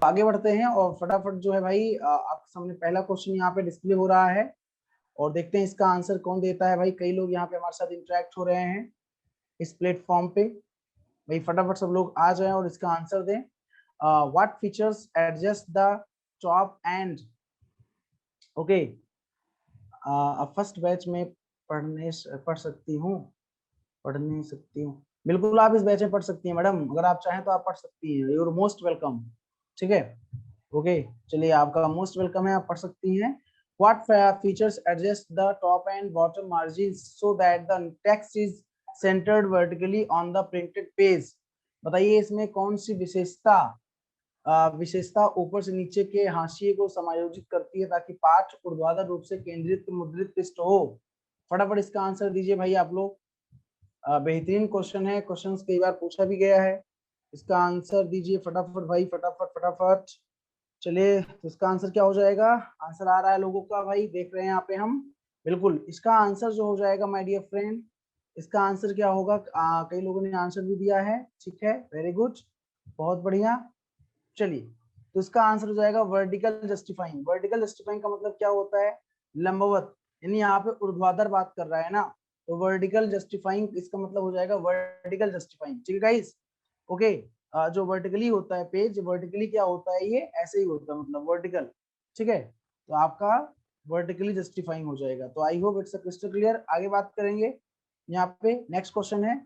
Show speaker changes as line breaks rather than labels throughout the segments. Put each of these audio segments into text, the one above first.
आगे बढ़ते हैं और फटाफट जो है भाई आपके सामने पहला क्वेश्चन यहाँ पे डिस्प्ले हो रहा है और देखते हैं इसका आंसर कौन देता है। भाई कई लोग यहाँ पे हमारे साथ इंटरेक्ट हो रहे हैं इस प्लेटफॉर्म पे। भाई फटाफट सब लोग आ जाएं और इसका आंसर दें। What features adjust the top and. Okay, first batch में पढ़ सकती हूँ, पढ़ नहीं सकती हूँ। बिल्कुल आप इस बैच में पढ़ सकती हैं मैडम, अगर आप चाहें तो आप पढ़ सकती हैं। You're most welcome. ठीक है, ओके चलिए आपका मोस्ट वेलकम है, आप पढ़ सकती हैं। What features adjust the top and bottom margins so that the text is centered vertically on the printed page? बताइए इसमें कौन सी विशेषता ऊपर से नीचे के हाशिए को समायोजित करती है ताकि पाठ ऊर्ध्वाधर रूप से केंद्रित मुद्रित पृष्ठ हो। फटाफट इसका आंसर दीजिए भाई आप लोग। बेहतरीन क्वेश्चन है, क्वेश्चंस कई बार पूछा भी गया है। इसका आंसर दीजिए फटाफट भाई, फटाफट फटाफट। चलिए तो इसका आंसर क्या हो जाएगा? आंसर आ रहा है लोगों का भाई, देख रहे हैं यहाँ पे हम। बिल्कुल इसका आंसर जो हो जाएगा माय डियर फ्रेंड, इसका आंसर क्या होगा? कई लोगों ने आंसर भी दिया है, ठीक है, वेरी गुड, बहुत बढ़िया। चलिए तो इसका आंसर हो जाएगा वर्टिकल जस्टिफाइंग। वर्टिकल जस्टिफाइंग का मतलब क्या होता है? लंबवत, यानी यहाँ पे ऊर्ध्वाधर बात कर रहा है ना, तो वर्टिकल जस्टिफाइंग इसका मतलब हो जाएगा वर्टिकल जस्टिफाइंग। ठीक है गाइस, ओके। जो वर्टिकली होता है पेज, वर्टिकली क्या होता है, ये ऐसे ही होता है, मतलब वर्टिकल। ठीक है, तो आपका वर्टिकली जस्टिफाइंग हो जाएगा। तो आई होप इट्स क्रिस्टल क्लियर। आगे बात करेंगे यहाँ पे, नेक्स्ट क्वेश्चन है।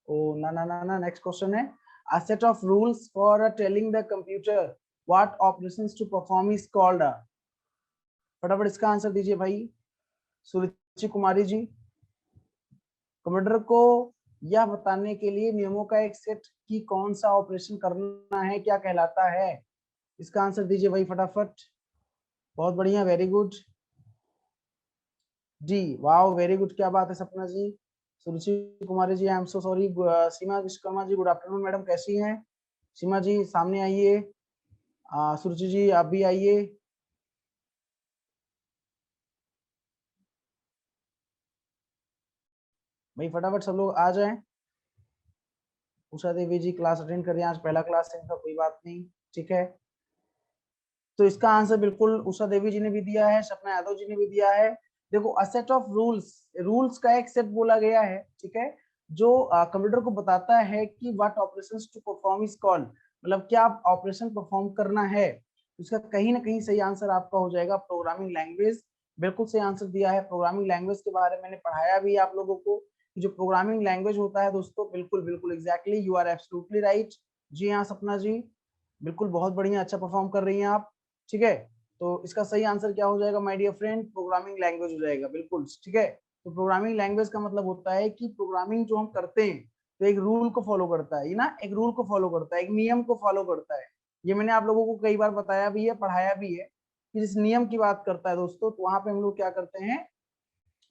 ओ ना ना ना ना, नेक्स्ट क्वेश्चन है a set of rules for telling the computer what operations to perform is called a। फटाफट इसका आंसर दीजिए भाई सुरुचि कुमारी जी। कंप्यूटर को यह बताने के लिए नियमों का एक सेट की कौन सा ऑपरेशन करना है क्या कहलाता है? इसका आंसर दीजिए भाई फटाफट। बहुत बढ़िया, वेरी गुड जी, वाओ वेरी गुड, क्या बात है Sapna ji, Suruchi Kumari ji, I am so sorry. Seema Vishwakarma ji, good afternoon madam, कैसी हैं? सीमा जी सामने आइए, सुरुचि जी आप भी आइए। भाई फटाफट सब लोग आ जाएं। उषा देवी जी क्लास अटेंड कर रही हैं, आज पहला क्लास है इनका, कोई बात नहीं, ठीक है। तो इसका आंसर बिल्कुल उषा देवी जी ने भी दिया है, सपना यादव जी ने भी दिया है। देखो a set of rules, rules का एक सेट बोला गया है, ठीक है, जो कंप्यूटर को बताता है कि what operations to perform is called, मतलब क्या ऑपरेशन परफॉर्म करना है। इसका कहीं ना कहीं सही आंसर आपका हो जाएगा प्रोग्रामिंग लैंग्वेज। बिल्कुल सही आंसर दिया है। प्रोग्रामिंग लैंग्वेज के बारे में मैंने पढ़ाया भी आप लोगों को, जो प्रोग्रामिंग लैंग्वेज होता है दोस्तों, बिल्कुल बिल्कुल exactly, you are absolutely right. जी हाँ सपना जी, बिल्कुल बहुत बढ़िया, अच्छा परफॉर्म कर रही हैं आप। ठीक है, तो इसका सही आंसर क्या हो जाएगा my dear friend? Programming language हो जाएगा, बिल्कुल ठीक है। तो प्रोग्रामिंग लैंग्वेज का मतलब होता है कि प्रोग्रामिंग जो हम करते हैं तो एक रूल को फॉलो करता है, ये ना, एक रूल को फॉलो करता है, एक नियम को फॉलो करता है। ये मैंने आप लोगों को कई बार बताया भी है, पढ़ाया भी है कि जिस नियम की बात करता है दोस्तों, तो वहां पे हम लोग क्या करते हैं,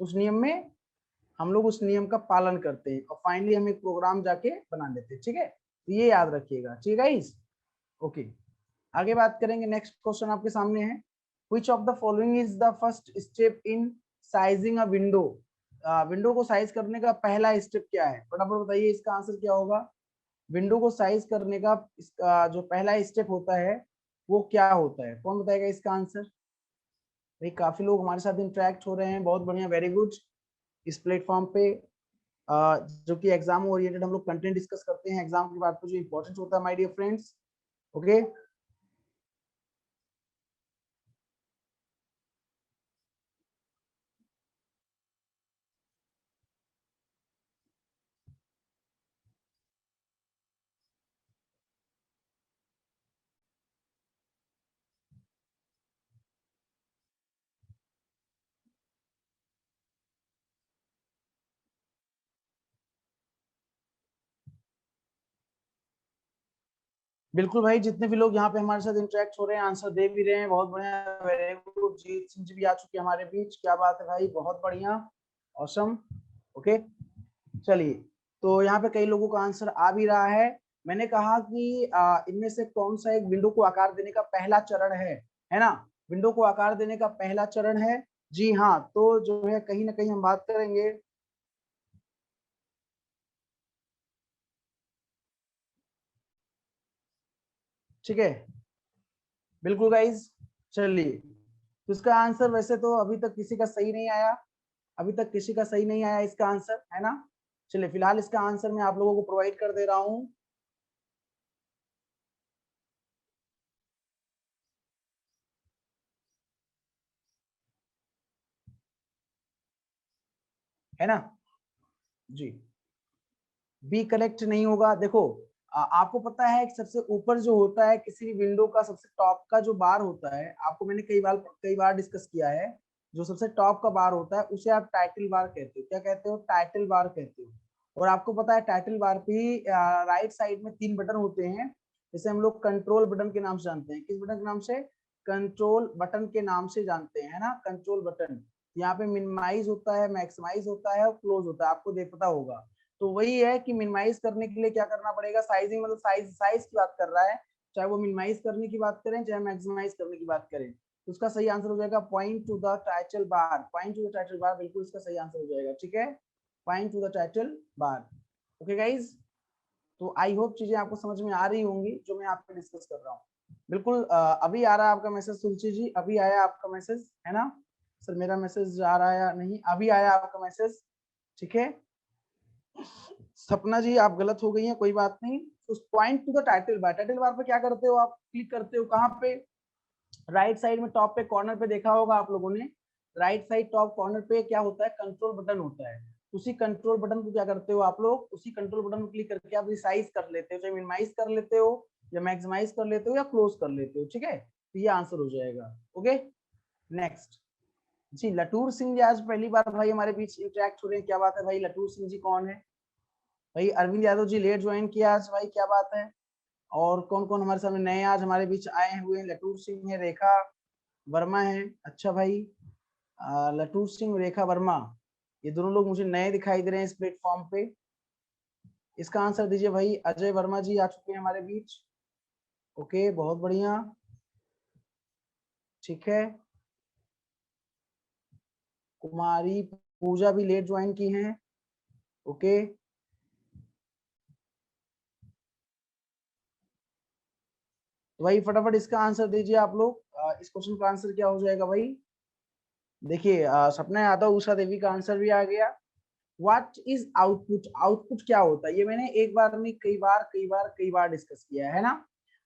उस नियम में हम लोग उस नियम का पालन करते हैं और फाइनली हम एक प्रोग्राम जाके बना लेते हैं। ठीक है, तो ये याद रखिएगा, ठीक है गाइस, ओके। आगे बात करेंगे, नेक्स्ट क्वेश्चन आपके सामने है, which of the following is the first step in sizing a window? Window को साइज करने का पहला स्टेप क्या है? फटाफट बताइए इसका आंसर क्या होगा। विंडो को साइज करने का इसका जो पहला स्टेप होता है वो क्या होता है? कौन बताएगा इसका आंसर? भाई काफी लोग हमारे साथ इंटरेक्ट हो रहे हैं, बहुत बढ़िया, वेरी गुड। इस प्लेटफॉर्म पे जो कि एग्जाम ओरिएंटेड हम लोग कंटेंट डिस्कस करते हैं, एग्जाम के बाद जो इंपॉर्टेंट होता है माय डियर फ्रेंड्स, ओके। बिल्कुल भाई, जितने भी लोग यहाँ पे हमारे साथ इंटरेक्ट हो रहे हैं, आंसर दे भी रहे हैं, बहुत बढ़िया, वेरी गुड। जीत सिंह जी भी आ चुके हैं हमारे बीच, क्या बात है भाई, बहुत बढ़िया, ऑसम, ओके। चलिए, तो यहाँ पे कई लोगों का आंसर आ भी रहा है। मैंने कहा कि इनमें से कौन सा एक विंडो को आकार देने का पहला चरण है ना? विंडो को आकार देने का पहला चरण है, जी हाँ। तो जो है कहीं ना कहीं हम बात करेंगे, ठीक है, बिल्कुल गाइज। चलिए, तो इसका आंसर वैसे तो अभी तक किसी का सही नहीं आया, अभी तक किसी का सही नहीं आया इसका आंसर, है ना। चलिए फिलहाल इसका आंसर मैं आप लोगों को प्रोवाइड कर दे रहा हूं। है ना जी। बी करेक्ट नहीं होगा। देखो आपको पता है कि सबसे ऊपर जो होता है किसी भी विंडो का, सबसे टॉप का जो बार होता है, आपको मैंने कई बार डिस्कस किया है, जो सबसे टॉप का बार होता है उसे आप टाइटल बार कहते हो। क्या कहते हो? टाइटल बार कहते हो। और आपको पता है टाइटल बार पे राइट साइड में 3 बटन होते हैं, जिसे हम लोग कंट्रोल बटन के नाम से जानते हैं। किस बटन के नाम से? कंट्रोल बटन के नाम से जानते हैं, है ना, कंट्रोल बटन। यहाँ पे मिनिमाइज होता है, मैक्सिमाइज होता है और क्लोज होता है, आपको देख पता होगा। तो वही है कि मिनिमाइज करने के लिए क्या करना पड़ेगा, साइजिंग, मतलब साइज की बात कर रहा है, चाहे वो मिनिमाइज करने की बात करें चाहे मैक्सिमाइज करने की बात करें। तो उसका सही आंसर हो जाएगा point two the title bar. Point two the title bar बिल्कुल इसका सही आंसर हो जाएगा। ठीक है, point two the title bar. Okay guys, तो आई होप चीजें आपको समझ में आ रही होंगी जो मैं आपसे डिस्कस कर रहा हूँ। बिल्कुल अभी आ रहा है आपका मैसेज तुलसी जी, अभी आया आपका मैसेज, है ना। सर मेरा मैसेज आ रहा है या नहीं? अभी आया आपका मैसेज। ठीक है, सपना जी आप गलत हो गई हैं, कोई बात नहीं। उस point two the title bar, title bar पे क्या करते हो आप? क्लिक करते हो कहाँ पे? राइट साइड में टॉप पे कॉर्नर पे देखा होगा आप लोगों ने, राइट साइड टॉप कॉर्नर पे क्या होता है? कंट्रोल बटन होता है। उसी कंट्रोल बटन को क्या करते हो आप लोग? उसी कंट्रोल बटन को क्लिक करके आप रिसाइज कर लेते हो, चाहे मिनिमाइज कर लेते हो या मैक्सिमाइज कर लेते हो या क्लोज कर लेते हो। ठीक है, तो ये आंसर हो जाएगा। ओके, नेक्स्ट जी। लटूर सिंह जी आज पहली बार भाई हमारे बीच इंटरेक्ट हो रहे हैं, क्या बात है भाई? लटूर सिंह जी कौन है भाई? अरविंद यादव जी लेट ज्वाइन किया आज भाई, क्या बात है? और कौन कौन हमारे सामने नए आज हमारे बीच आए हुए हैं? लटूर सिंह है, रेखा वर्मा है। अच्छा भाई, लटूर सिंह, रेखा वर्मा, ये दोनों लोग मुझे नए दिखाई दे रहे हैं इस प्लेटफॉर्म पे। इसका आंसर दीजिए भाई। अजय वर्मा जी आ चुके हैं हमारे बीच। ओके, बहुत बढ़िया। ठीक है, कुमारी पूजा भी लेट ज्वाइन की हैं। ओके, तो भाई फटाफट इसका आंसर दीजिए आप लोग। इस क्वेश्चन का आंसर क्या हो जाएगा भाई? देखिए सपना यादव, उषा देवी का आंसर भी आ गया। What is output? आउटपुट क्या होता है? ये मैंने एक बार में कई बार डिस्कस किया है ना।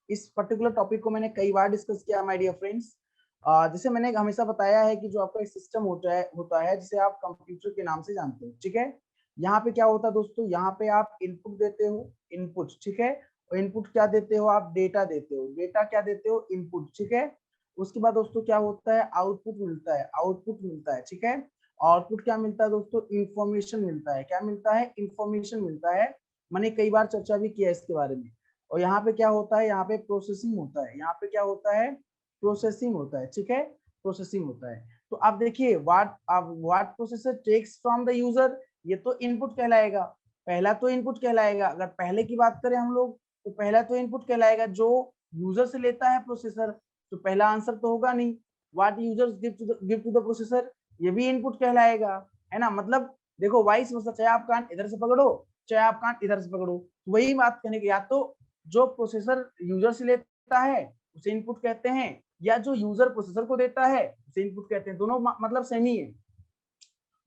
इस पर्टिकुलर टॉपिक को मैंने कई बार डिस्कस किया माय डियर फ्रेंड्स। जैसे मैंने हमेशा बताया है कि जो आपका एक सिस्टम होता है जिसे आप कंप्यूटर के नाम से जानते हो। ठीक है, यहाँ पे क्या होता है दोस्तों? यहाँ पे आप इनपुट देते हो, इनपुट। ठीक है, और इनपुट क्या देते हो आप? डेटा देते हो। डेटा क्या देते हो? इनपुट। ठीक है, उसके बाद दोस्तों क्या होता है? आउटपुट मिलता है, आउटपुट मिलता है। ठीक है, आउटपुट क्या मिलता है दोस्तों? इंफॉर्मेशन मिलता है। क्या मिलता है? इंफॉर्मेशन मिलता है। मैंने कई बार चर्चा भी किया इसके बारे में। और यहाँ पे क्या होता है? यहाँ पे प्रोसेसिंग होता है। यहाँ पे क्या होता है? प्रोसेसिंग होता है। ठीक है, प्रोसेसिंग होता है। तो आप देखिए, what processor takes from the user, ये तो इनपुट कहलाएगा। पहला तो इनपुट कहलाएगा। अगर पहले की बात करें हम लोग, तो पहला तो इनपुट कहलाएगा जो यूजर से लेता है प्रोसेसर। तो पहला आंसर तो होगा नहीं। What users give to the processor, ये भी इनपुट कहलाएगा, है ना। मतलब देखो वाइस वर्सा, चाहे आप कान इधर से पकड़ो चाहे आप कान इधर से पकड़ो, वही बात कहने की, या तो जो प्रोसेसर यूजर से लेता है उसे इनपुट कहते हैं, या जो यूजर प्रोसेसर को देता है उसे इनपुट कहते हैं। दोनों मतलब सेम ही है।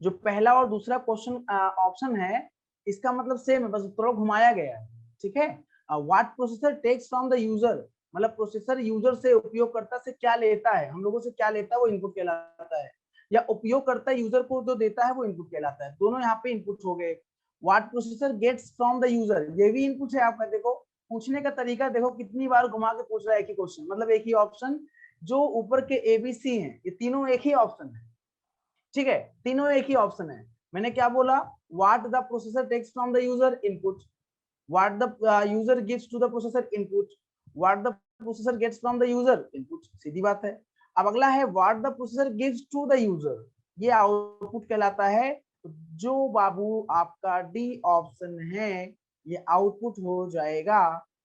जो पहला और दूसरा क्वेश्चन ऑप्शन है, इसका मतलब सेम है, बस थोड़ा घुमाया गया है। ठीक है, what processor takes from the user, मतलब प्रोसेसर यूजर से, उपयोगकर्ता से क्या लेता है, हम लोगों से क्या लेता है वो इनपुट कहलाता है, या उपयोगकर्ता यूजर को जो देता है वो इनपुट कहलाता है। दोनों यहाँ पे इनपुट हो गए। What processor gets from the user, ये भी इनपुट है आपका। देखो पूछने का तरीका देखो, कितनी बार घुमा के पूछ रहा है एक ही क्वेश्चन, मतलब एक ही ऑप्शन। जो ऊपर के एबीसी हैं ये तीनों एक ही ऑप्शन है। ठीक है, तीनों एक ही ऑप्शन है। मैंने क्या बोला? What the processor takes from the user, input. What the user gives to the processor, input. What the processor gets from the user, input. सीधी बात है। अब अगला है what the processor gives to the user, ये output कहलाता है। जो बाबू आपका डी ऑप्शन है ये आउटपुट हो जाएगा।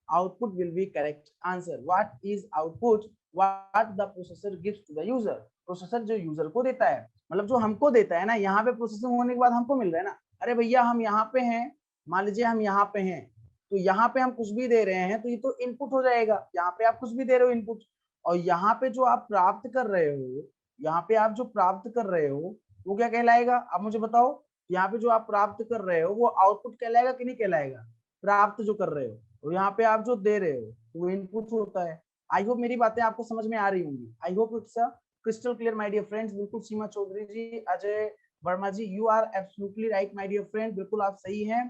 Output will be correct answer. What is output? What the processor gives to the user, processor जो यूजर को देता है, मतलब जो हमको देता है ना, यहाँ पे प्रोसेसिंग होने के बाद हमको मिल रहा है ना। अरे भैया हम यहाँ पे हैं, मान लीजिए हम यहाँ पे हैं, तो यहाँ पे हम कुछ भी दे रहे हैं तो ये तो इनपुट हो जाएगा। यहाँ पे आप कुछ भी दे रहे हो इनपुट, और यहाँ पे जो आप प्राप्त कर रहे हो, यहाँ पे आप जो प्राप्त कर रहे हो वो क्या कहलाएगा? आप मुझे बताओ, यहाँ पे जो आप प्राप्त कर रहे हो वो आउटपुट कहलाएगा कि नहीं कहलाएगा? प्राप्त जो कर रहे हो, और यहाँ पे आप जो दे रहे हो वो इनपुट होता है। आई होप मेरी बातें आपको समझ में आ रही होंगी। I hope it's crystal clear my dear friends. बिल्कुल Seema Chaudhary ji, Ajay Verma ji, you are absolutely right my dear friend, बिल्कुल आप सही हैं।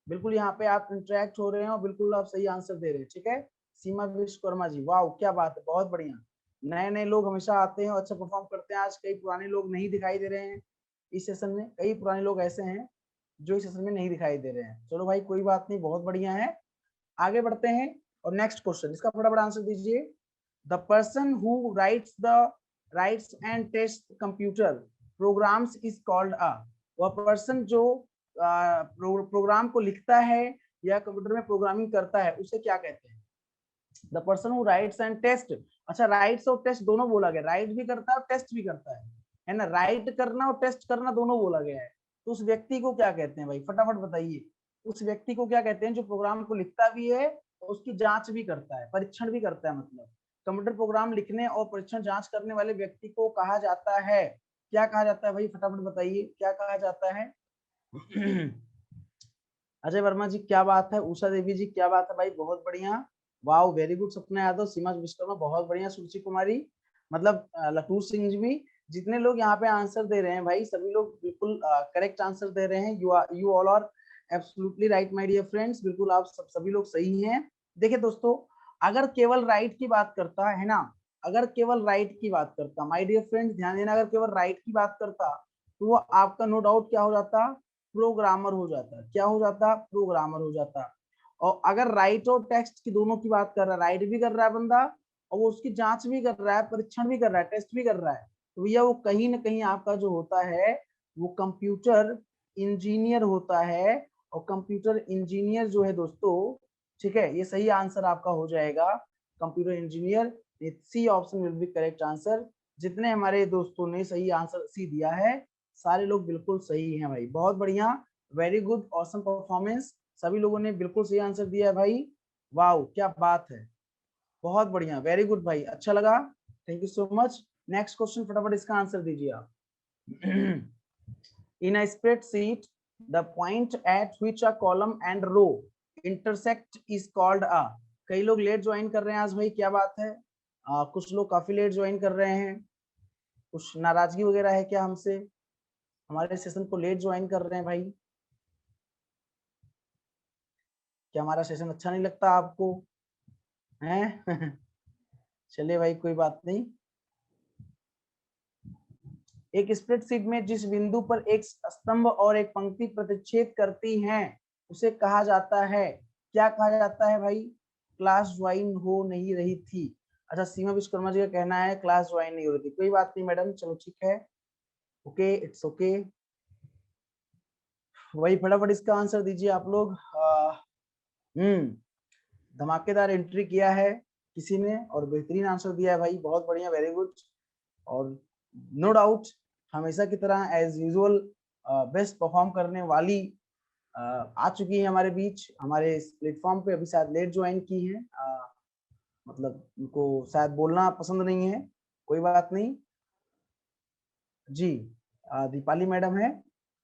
बिल्कुल यहाँ पे आप इंटरेक्ट हो रहे हैं और बिल्कुल आप सही आंसर दे रहे हैं। ठीक है, सीमा विश्वकर्मा जी, वाह क्या बात है, बहुत बढ़िया। नए नए लोग हमेशा आते हैं और अच्छा परफॉर्म करते हैं। आज कई पुराने लोग नहीं दिखाई दे रहे हैं इस सेशन में, कई पुराने लोग ऐसे हैं जो इस सेशन में नहीं दिखाई दे रहे हैं। चलो भाई कोई बात नहीं, बहुत बढ़िया है। आगे बढ़ते हैं और नेक्स्ट क्वेश्चन, इसका फटाफट आंसर दीजिए। The person who writes and test computer programs is called a. वह पर्सन जो प्रोग्राम को लिखता है या कंप्यूटर में प्रोग्रामिंग करता है उसे क्या कहते हैं? The person who writes and test. अच्छा, राइट्स और टेस्ट दोनों बोला गया, राइट भी करता है और टेस्ट भी करता है ना? राइट करना और टेस्ट करना दोनों बोला गया है। तो उस व्यक्ति को क्या कहते हैं भाई, फटाफट बताइए। उस व्यक्ति को क्या कहते हैं जो प्रोग्राम को लिखता भी है और उसकी जांच भी करता है, परीक्षण भी करता है? मतलब कंप्यूटर प्रोग्राम लिखने और परीक्षण जांच करने वाले व्यक्ति को कहा जाता है, क्या कहा जाता है भाई? फटाफट बताइए, क्या कहा जाता है? अजय वर्मा जी क्या बात है, उषा देवी जी क्या बात है भाई, बहुत बढ़िया, वाओ वेरी गुड। सपना यादव, सीमा विश्वकर्मा बहुत बढ़िया, सुरुचि कुमारी, मतलब लटूर सिंह जी भी, जितने लोग यहाँ पे आंसर दे रहे हैं भाई सभी लोग बिल्कुल करेक्ट आंसर दे रहे हैं। You all are absolutely right my dear friends, बिल्कुल आप सभी लोग सही हैं। देखिए दोस्तों, अगर केवल राइट की बात करता है ना, अगर केवल राइट की बात करता, माय डियर फ्रेंड्स ध्यान देना, अगर केवल राइट की बात करता तो वो आपका नो डाउट क्या हो जाता? प्रोग्रामर हो जाता। क्या हो जाता? प्रोग्रामर हो जाता। और अगर राइट और टेक्स्ट की दोनों की बात कर रहा है, राइट भी कर रहा है बंदा और वो उसकी जांच भी कर रहा है, परीक्षण भी कर रहा है, टेस्ट भी कर रहा है, तो भैया वो कहीं ना कहीं आपका जो होता है वो कंप्यूटर इंजीनियर होता है। और कंप्यूटर इंजीनियर जो है दोस्तों, ठीक है, ये सही आंसर आपका हो जाएगा, computer engineer. C option will be correct answer. जितने हमारे दोस्तों ने सही आंसर सी दिया है सारे लोग बिल्कुल सही हैं भाई, बहुत बढ़िया, वेरी गुड, ऑसम परफॉर्मेंस। सभी लोगों ने बिल्कुल सही आंसर दिया है भाई, वाओ क्या बात है, बहुत बढ़िया, वेरी गुड भाई, अच्छा लगा, thank you so much. Next question, फटाफट इसका आंसर दीजिए आप। In a spreadsheet the point at which a column and row intersect is called a. कई लोग लेट ज्वाइन कर रहे हैं आज भाई, क्या बात है, कुछ लोग काफी लेट ज्वाइन कर रहे हैं, कुछ नाराजगी वगैरह है क्या हमसे? हमारे सेशन को लेट ज्वाइन कर रहे हैं भाई, क्या हमारा सेशन अच्छा नहीं लगता आपको हैं? चलिए भाई कोई बात नहीं। एक स्प्रेडशीट में जिस बिंदु पर एक स्तंभ और एक पंक्ति प्रतिच्छेद करती हैं उसे कहा जाता है, क्या कहा जाता है भाई? क्लास ज्वाइन हो नहीं रही थी। अच्छा, सीमा विश्वकर्मा जी का कहना है क्लास ज्वाइन नहीं हो रही थी, कोई बात नहीं मैडम, चलो ठीक है, ओके इट्स ओके। वही फटाफट इसका आंसर दीजिए आप लोग। धमाकेदार एंट्री किया है किसी ने और बेहतरीन आंसर दिया है भाई, बहुत बढ़िया, वेरी गुड। और नो डाउट हमेशा की तरह एज यूजुअल बेस्ट परफॉर्म करने वाली आ चुकी है हमारे बीच, हमारे इस प्लेटफॉर्म पे, अभी शायद लेट ज्वाइन की है, मतलब उनको शायद बोलना पसंद नहीं है, कोई बात नहीं जी। दीपाली मैडम है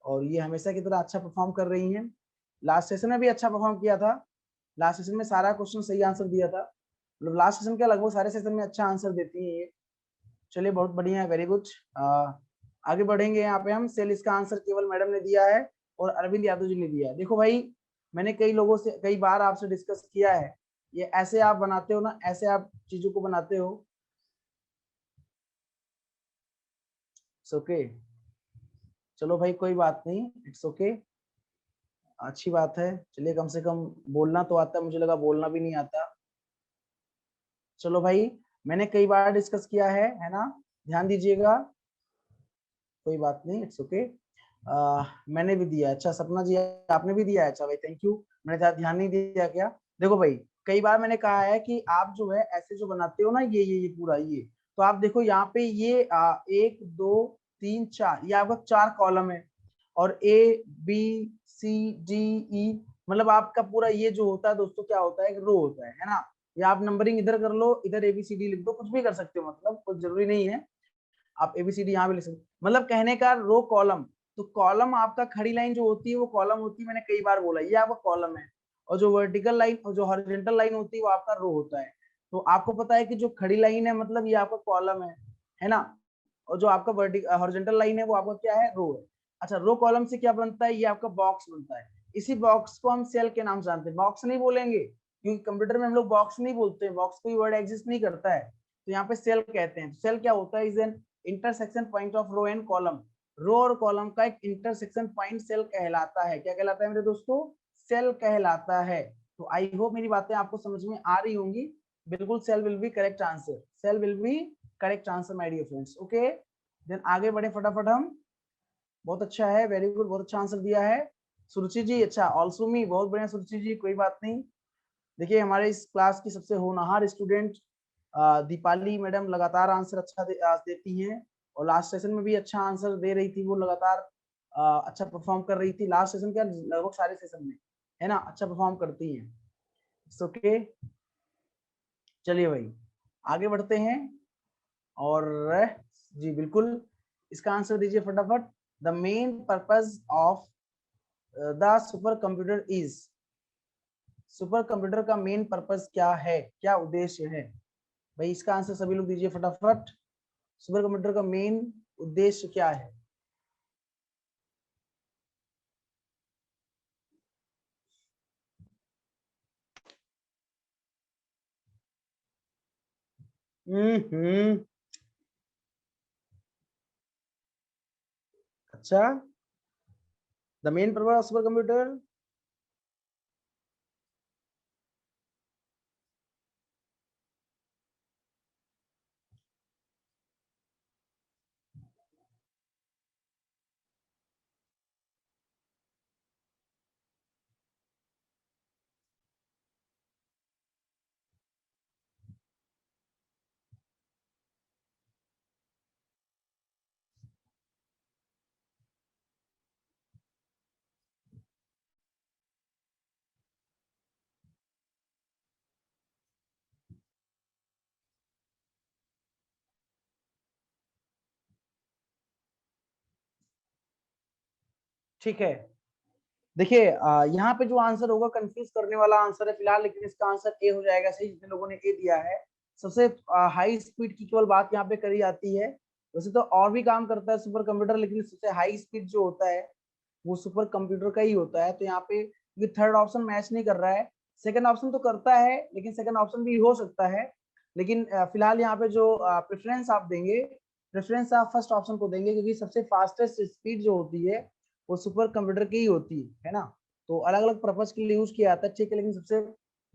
और ये हमेशा की तरह अच्छा परफॉर्म कर रही हैं, लास्ट सेशन में भी अच्छा परफॉर्म किया था, लास्ट सेशन में सारा क्वेश्चन सही आंसर दिया था, मतलब लास्ट सेशन क्या लगभग सारे सेशन में अच्छा आंसर देती है ये। चलिए बहुत बढ़िया है, वेरी गुड। आगे बढ़ेंगे, यहाँ पे हम सेल, इसका आंसर केवल मैडम ने दिया है और अरविंद यादव जी ने दिया है। देखो भाई मैंने कई लोगों से कई बार आपसे डिस्कस किया है, ये ऐसे आप बनाते हो ना, ऐसे आप चीजों को बनाते हो, ओके चलो भाई कोई बात नहीं, इट्स ओके, अच्छी बात है। चलिए कम से कम बोलना तो आता है, मुझे लगा बोलना भी नहीं आता। चलो भाई मैंने कई बार डिस्कस किया है ना, ध्यान दीजिएगा, कोई बात नहीं, इट्स ओके। मैंने भी दिया, अच्छा सपना जी आपने भी दिया है, अच्छा भाई थैंक यू, मैंने ध्यान नहीं दिया क्या? देखो भाई कई बार मैंने कहा है कि आप जो है ऐसे जो बनाते हो ना, ये पूरा ये, तो आप देखो यहाँ पे ये 1 2 3 4, ये आपका 4 कॉलम है और A B C D E, मतलब आपका पूरा ये जो होता है दोस्तों क्या होता है, एक रो होता है ना। या आप नंबरिंग इधर कर लो, इधर ABCD लिख दो, कुछ भी कर सकते हो, मतलब कुछ जरूरी नहीं है, आप ABCD यहाँ भी लिख सकते हो। मतलब कहने का रो कॉलम, तो कॉलम आपका खड़ी लाइन जो होती है वो कॉलम होती है, मैंने कई बार बोला ये आपका कॉलम है, और जो वर्टिकल लाइन और जो हॉरिजॉन्टल लाइन होती है वो आपका रो होता है। तो आपको पता है कि जो खड़ी लाइन है मतलब ये आपका कॉलम है ना, और जो आपका वर्टिकल हॉरिजॉन्टल लाइन है वो आपका क्या है, रो है। अच्छा, रो कॉलम से क्या बनता है, ये आपका बॉक्स बनता है। इसी बॉक्स को हम सेल के नाम से जानते हैं, बॉक्स नहीं बोलेंगे क्योंकि कंप्यूटर में हम लोग बॉक्स नहीं बोलते हैं, बॉक्स कोई वर्ड एग्जिस्ट नहीं करता है, तो यहाँ पे सेल कहते हैं। सेल क्या होता है, is an intersection point of row and column. Row और कॉलम का एक इंटरसेक्शन पॉइंट सेल कहलाता है। क्या कहलाता है मेरे दोस्तों, सेल कहलाता है। तो आई होप मेरी बातें आपको समझ में आ रही होंगी। बिल्कुल cell will be correct answer, cell will be correct answer my dear friends. Okay, then आगे बढ़े फटाफट हम। बहुत अच्छा है, वेरी गुड, बहुत अच्छा आंसर दिया है सुरुचि जी। अच्छा, ऑल्सो मी, बहुत बढ़िया सुरुचि जी, कोई बात नहीं। देखिए हमारे इस क्लास की सबसे होनहार स्टूडेंट दीपाली मैडम लगातार आंसर अच्छा देती हैं, और लास्ट सेशन में भी अच्छा आंसर दे रही थी, वो लगातार अच्छा परफॉर्म कर रही थी। लास्ट सेशन क्या, लगभग सारे सेशन में है ना, अच्छा परफॉर्म करती हैं। ओके, चलिए भाई आगे बढ़ते हैं। और जी बिल्कुल, इसका आंसर दीजिए फटाफट। The main purpose of the super computer is, super computer का मेन पर्पज क्या है, क्या उद्देश्य है भाई, इसका आंसर सभी लोग दीजिए फटाफट। सुपर कंप्यूटर का मेन उद्देश्य क्या है? हम्म, अच्छा, the main purpose of super computer, ठीक है। देखिए यहाँ पे जो आंसर होगा कंफ्यूज करने वाला आंसर है फिलहाल, लेकिन इसका आंसर ए हो जाएगा सही, जितने लोगों ने ए दिया है। सबसे हाई स्पीड की केवल बात यहाँ पे करी जाती है, वैसे तो और भी काम करता है सुपर कंप्यूटर, लेकिन सबसे हाई स्पीड जो होता है वो सुपर कंप्यूटर का ही होता है। तो यहाँ पे ये थर्ड ऑप्शन मैच नहीं कर रहा है, सेकंड ऑप्शन तो करता है, लेकिन सेकंड ऑप्शन भी हो सकता है। लेकिन फिलहाल यहाँ पे जो प्रेफरेंस आप देंगे, प्रेफरेंस आप फर्स्ट ऑप्शन को देंगे, क्योंकि सबसे फास्टेस्ट स्पीड जो होती है वो सुपर कंप्यूटर की ही होती है ना। तो अलग अलग पर्पज के लिए यूज किया जाता है, ठीक है, लेकिन सबसे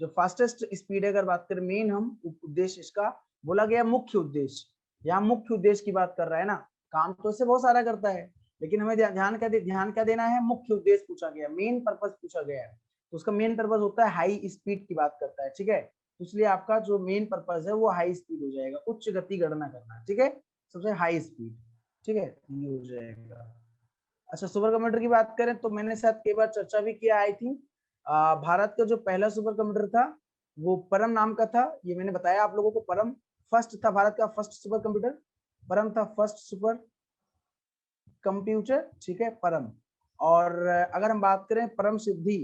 जो फास्टेस्ट स्पीड है, अगर बात करें मेन हम उद्देश्य इसका बोला गया, मुख्य उद्देश्य, यहाँ मुख्य उद्देश्य की बात कर रहा है ना। काम तो इससे बहुत सारा करता है, लेकिन हमें ध्यान क्या देना है, मुख्य उद्देश्य पूछा गया, मेन पर्पज पूछा गया है, तो उसका मेन पर्पज होता है हाई स्पीड की बात करता है, ठीक है। तो इसलिए आपका जो मेन पर्पज है वो हाई स्पीड हो जाएगा, उच्च गति गणना करना, ठीक है, सबसे हाई स्पीड, ठीक है, ये हो जाएगा। अच्छा, सुपर कंप्यूटर की बात करें तो मैंने शायद कई बार चर्चा भी किया, आई थी भारत का जो पहला सुपर कंप्यूटर था वो परम नाम का था, ये मैंने बताया आप लोगों को, परम फर्स्ट था, भारत का फर्स्ट सुपर कंप्यूटर परम था, फर्स्ट सुपर कंप्यूटर, ठीक है, परम। और अगर हम बात करें परम सिद्धि,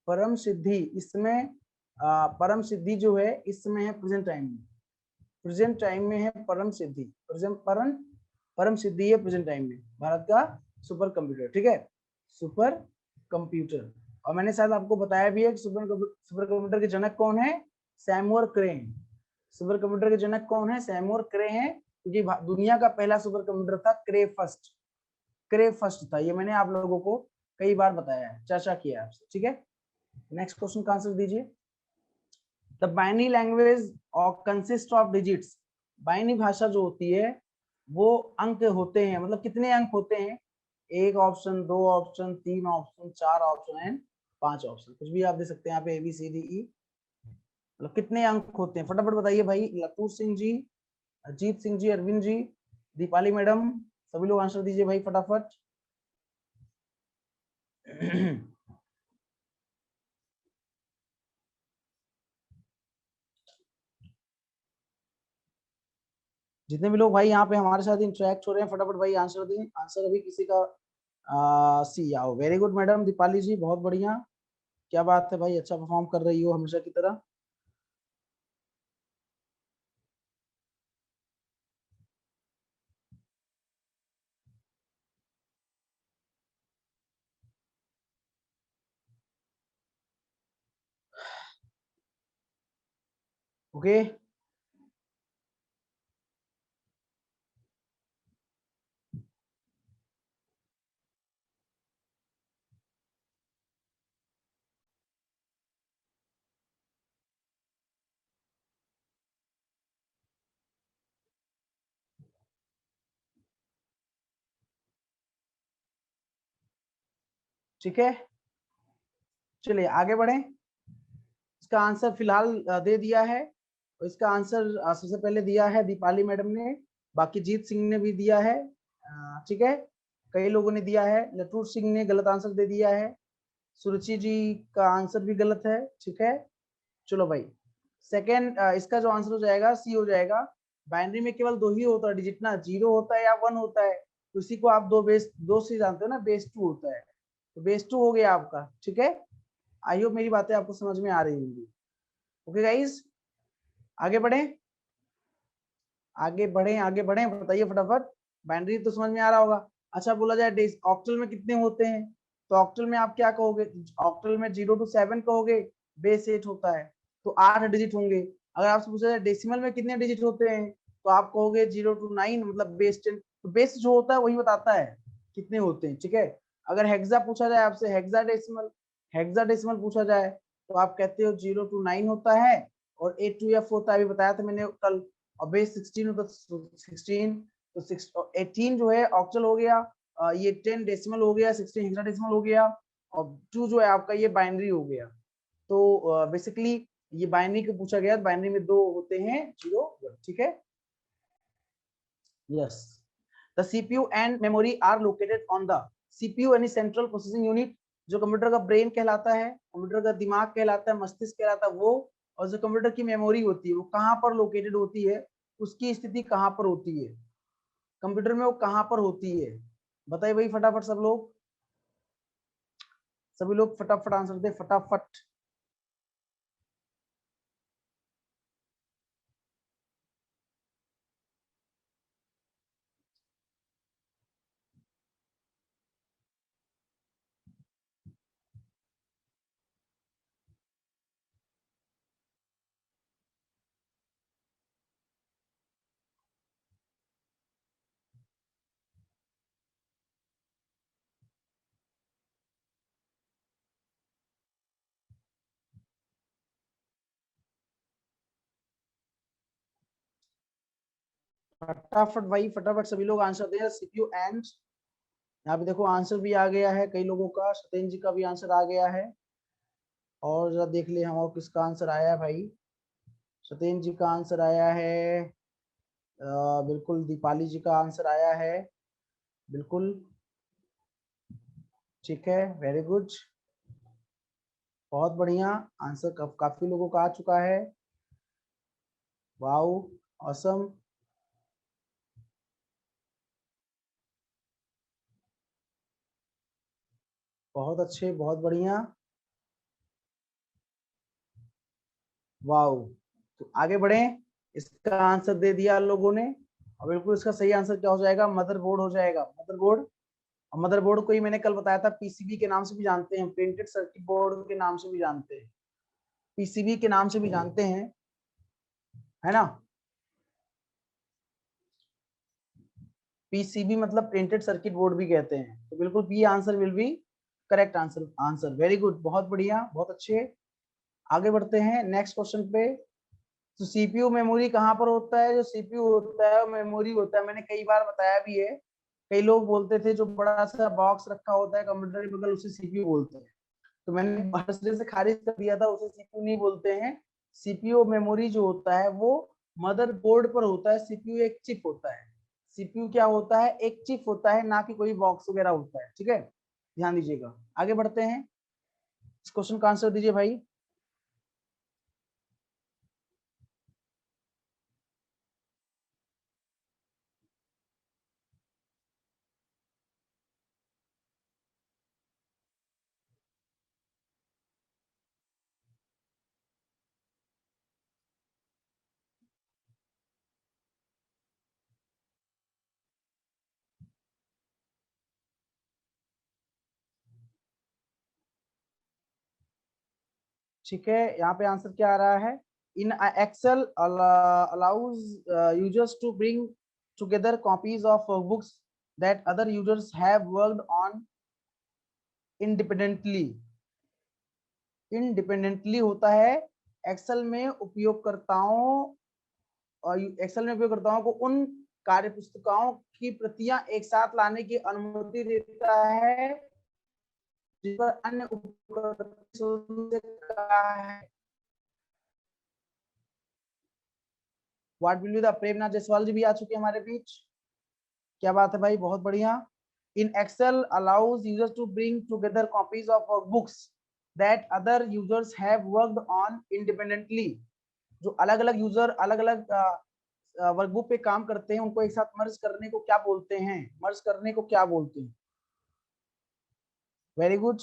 परम सिद्धि इसमें परम सिद्धि जो है इसमें है प्रेजेंट टाइम में, प्रेजेंट टाइम में है परम सिद्धि, परम परम सिद्धि है प्रेजेंट टाइम में भारत का सुपर कंप्यूटर, ठीक है, सुपर कंप्यूटर। और मैंने शायद आपको बताया भी है कि सुपर कंप्यूटर के जनक कौन है, सैमुअल क्रे हैं। सुपर कंप्यूटर के जनक कौन है, सैमुअल क्रे हैं, क्योंकि दुनिया का पहला सुपर कंप्यूटर था क्रे फर्स्ट, क्रे फर्स्ट था, ये मैंने आप लोगों को कई बार बताया है, चर्चा किया है आपसे, ठीक है। नेक्स्ट क्वेश्चन का आंसर दीजिए। द बाइनरी लैंग्वेज और कंसिस्ट ऑफ डिजिट्स, बाइनरी भाषा जो होती है वो अंक होते हैं, मतलब कितने अंक होते हैं, एक ऑप्शन, दो ऑप्शन, तीन ऑप्शन, चार ऑप्शन एंड पांच ऑप्शन, कुछ भी आप दे सकते हैं यहाँ पे, A B C D E, मतलब कितने अंक होते हैं, फटाफट बताइए भाई। लतूर सिंह जी, अजीत सिंह जी, अरविंद जी, दीपाली मैडम, सभी लोग आंसर दीजिए भाई फटाफट। जितने भी लोग भाई यहाँ पे हमारे साथ इंटरेक्ट हो रहे हैं फटाफट भाई आंसर दें। आंसर अभी किसी का सी आओ। Very good madam Deepali ji, बहुत बढ़िया, क्या बात है भाई, अच्छा परफॉर्म कर रही हो हमेशा की तरह। ओके ठीक है, चलिए आगे बढ़े। इसका आंसर फिलहाल दे दिया है, और इसका आंसर सबसे पहले दिया है दीपाली मैडम ने, बाकी जीत सिंह ने भी दिया है, ठीक है, कई लोगों ने दिया है। लटूर सिंह ने गलत आंसर दे दिया है, सुरुचि जी का आंसर भी गलत है, ठीक है। चलो भाई, सेकेंड इसका जो आंसर हो जाएगा सी हो जाएगा। बाइनरी में केवल दो ही होता है डिजिट ना, 0 होता है या 1 होता है, तो इसी को आप दो से जानते हो ना, बेस 2 होता है, तो बेस 2 हो गया आपका, ठीक है। आई होप मेरी बातें आपको समझ में आ रही होंगी। ओके गाइस, आगे बढ़े, आगे बढ़े, आगे बढ़े, बताइए फटाफट। बाइनरी तो समझ में आ रहा होगा। अच्छा बोला जाए ऑक्टल में कितने होते हैं, तो ऑक्टल में आप क्या कहोगे, ऑक्टल में 0 to 7 कहोगे, बेस 8 होता है, तो 8 डिजिट होंगे। अगर आपसे पूछा जाए डेसिमल में कितने डिजिट होते हैं, तो आप कहोगे 0 to 9, मतलब बेस 10, तो बेस जो होता है वही बताता है कितने होते हैं, ठीक है। अगर हेक्सा पूछा जाए आपसे, हेक्साडेसिमल पूछा जाए, तो आप कहते हो 0 to 9 होता है, और 8 to F होता है, अभी बताया था मैंने कल, और बेस 16 होता है 16, तो 18 जो है ऑक्टल हो गया, ये 10 डेसिमल हो गया, 16 हेक्साडेसिमल हो गया, और 2 जो है आपका ये बाइनरी हो गया। तो बेसिकली ये बाइनरी को पूछा गया, बाइनरी में दो होते हैं 0 1, ठीक है। Yes, the CPU and memory are located on the CPU यानी सेंट्रल प्रोसेसिंग यूनिट, जो कंप्यूटर का ब्रेन कहलाता है, कंप्यूटर का दिमाग कहलाता है, मस्तिष्क कहलाता है वो, और जो कंप्यूटर की मेमोरी होती है वो कहाँ पर लोकेटेड होती है, उसकी स्थिति कहाँ पर होती है, कंप्यूटर में वो कहाँ पर होती है, बताइए भाई फटाफट सब लोग, सभी लोग फटाफट आंसर दे फटाफट। फटाफट भाई फटाफट सभी लोग आंसर दे, सीपीयू एंड, यहाँ पे देखो आंसर भी आ गया है कई लोगों का, सत्येंद्र जी का भी आंसर आ गया है, और जरा देख ले हम और किसका आंसर आया है भाई। सत्येंद्र जी का आंसर आया है, बिल्कुल दीपाली जी का आंसर आया है, बिल्कुल, ठीक है, वेरी गुड, बहुत बढ़िया, आंसर काफी लोगों का आ चुका है, वाओ, ऑसम, बहुत अच्छे, बहुत बढ़िया, वाओ। तो आगे बढ़े, इसका आंसर दे दिया लोगों ने, और बिल्कुल इसका सही आंसर क्या हो जाएगा, मदरबोर्ड हो जाएगा, मदरबोर्ड। और मदरबोर्ड को ही मैंने कल बताया था पीसीबी के नाम से भी जानते हैं, प्रिंटेड सर्किट बोर्ड के नाम से भी जानते हैं, पीसीबी के नाम से भी जानते हैं, है ना। पीसीबी मतलब प्रिंटेड सर्किट बोर्ड भी कहते हैं, तो बिल्कुल B answer will be correct answer, answer very good, बहुत बढ़िया, बहुत अच्छे। आगे बढ़ते हैं नेक्स्ट क्वेश्चन पे। तो सीपीयू मेमोरी कहाँ पर होता है, जो सीपीयू होता है मेमोरी होता है, मैंने कई बार बताया भी है, कई लोग बोलते थे जो बड़ा सा बॉक्स रखा होता है कंप्यूटर के बगल उसे सीपीयू बोलते हैं, तो मैंने हंसने से खारिज कर दिया था, उसे सीपीयू नहीं बोलते हैं। सीपीयू मेमोरी जो होता है वो मदरबोर्ड पर होता है, सीपीयू एक चिप होता है, सीपीयू क्या होता है, एक चिप होता है, ना कि कोई बॉक्स वगैरह होता है, ठीक है, ध्यान दीजिएगा। आगे बढ़ते हैं, इस क्वेश्चन का आंसर दीजिए भाई। ठीक है, यहाँ पे आंसर क्या आ रहा है? In Excel allows users to bring together copies of workbooks that other users have worked on independently. Independently होता है एक्सेल में उपयोगकर्ताओं को उन कार्य पुस्तिकाओं की प्रतियां एक साथ लाने की अनुमति देता है जिस पर अन्य उपयोगकर्ता है। व्हाट विल बी द प्रेरणा जायसवाल जी भी आ चुके हैं हमारे बीच। क्या बात है भाई, बहुत बढ़िया। In Excel allows users to bring together copies of books that other users have worked on independently. जो अलग अलग यूजर अलग अलग वर्कबुक पे काम करते हैं उनको एक साथ मर्ज करने को क्या बोलते हैं? मर्ज करने को क्या बोलते हैं? Very good.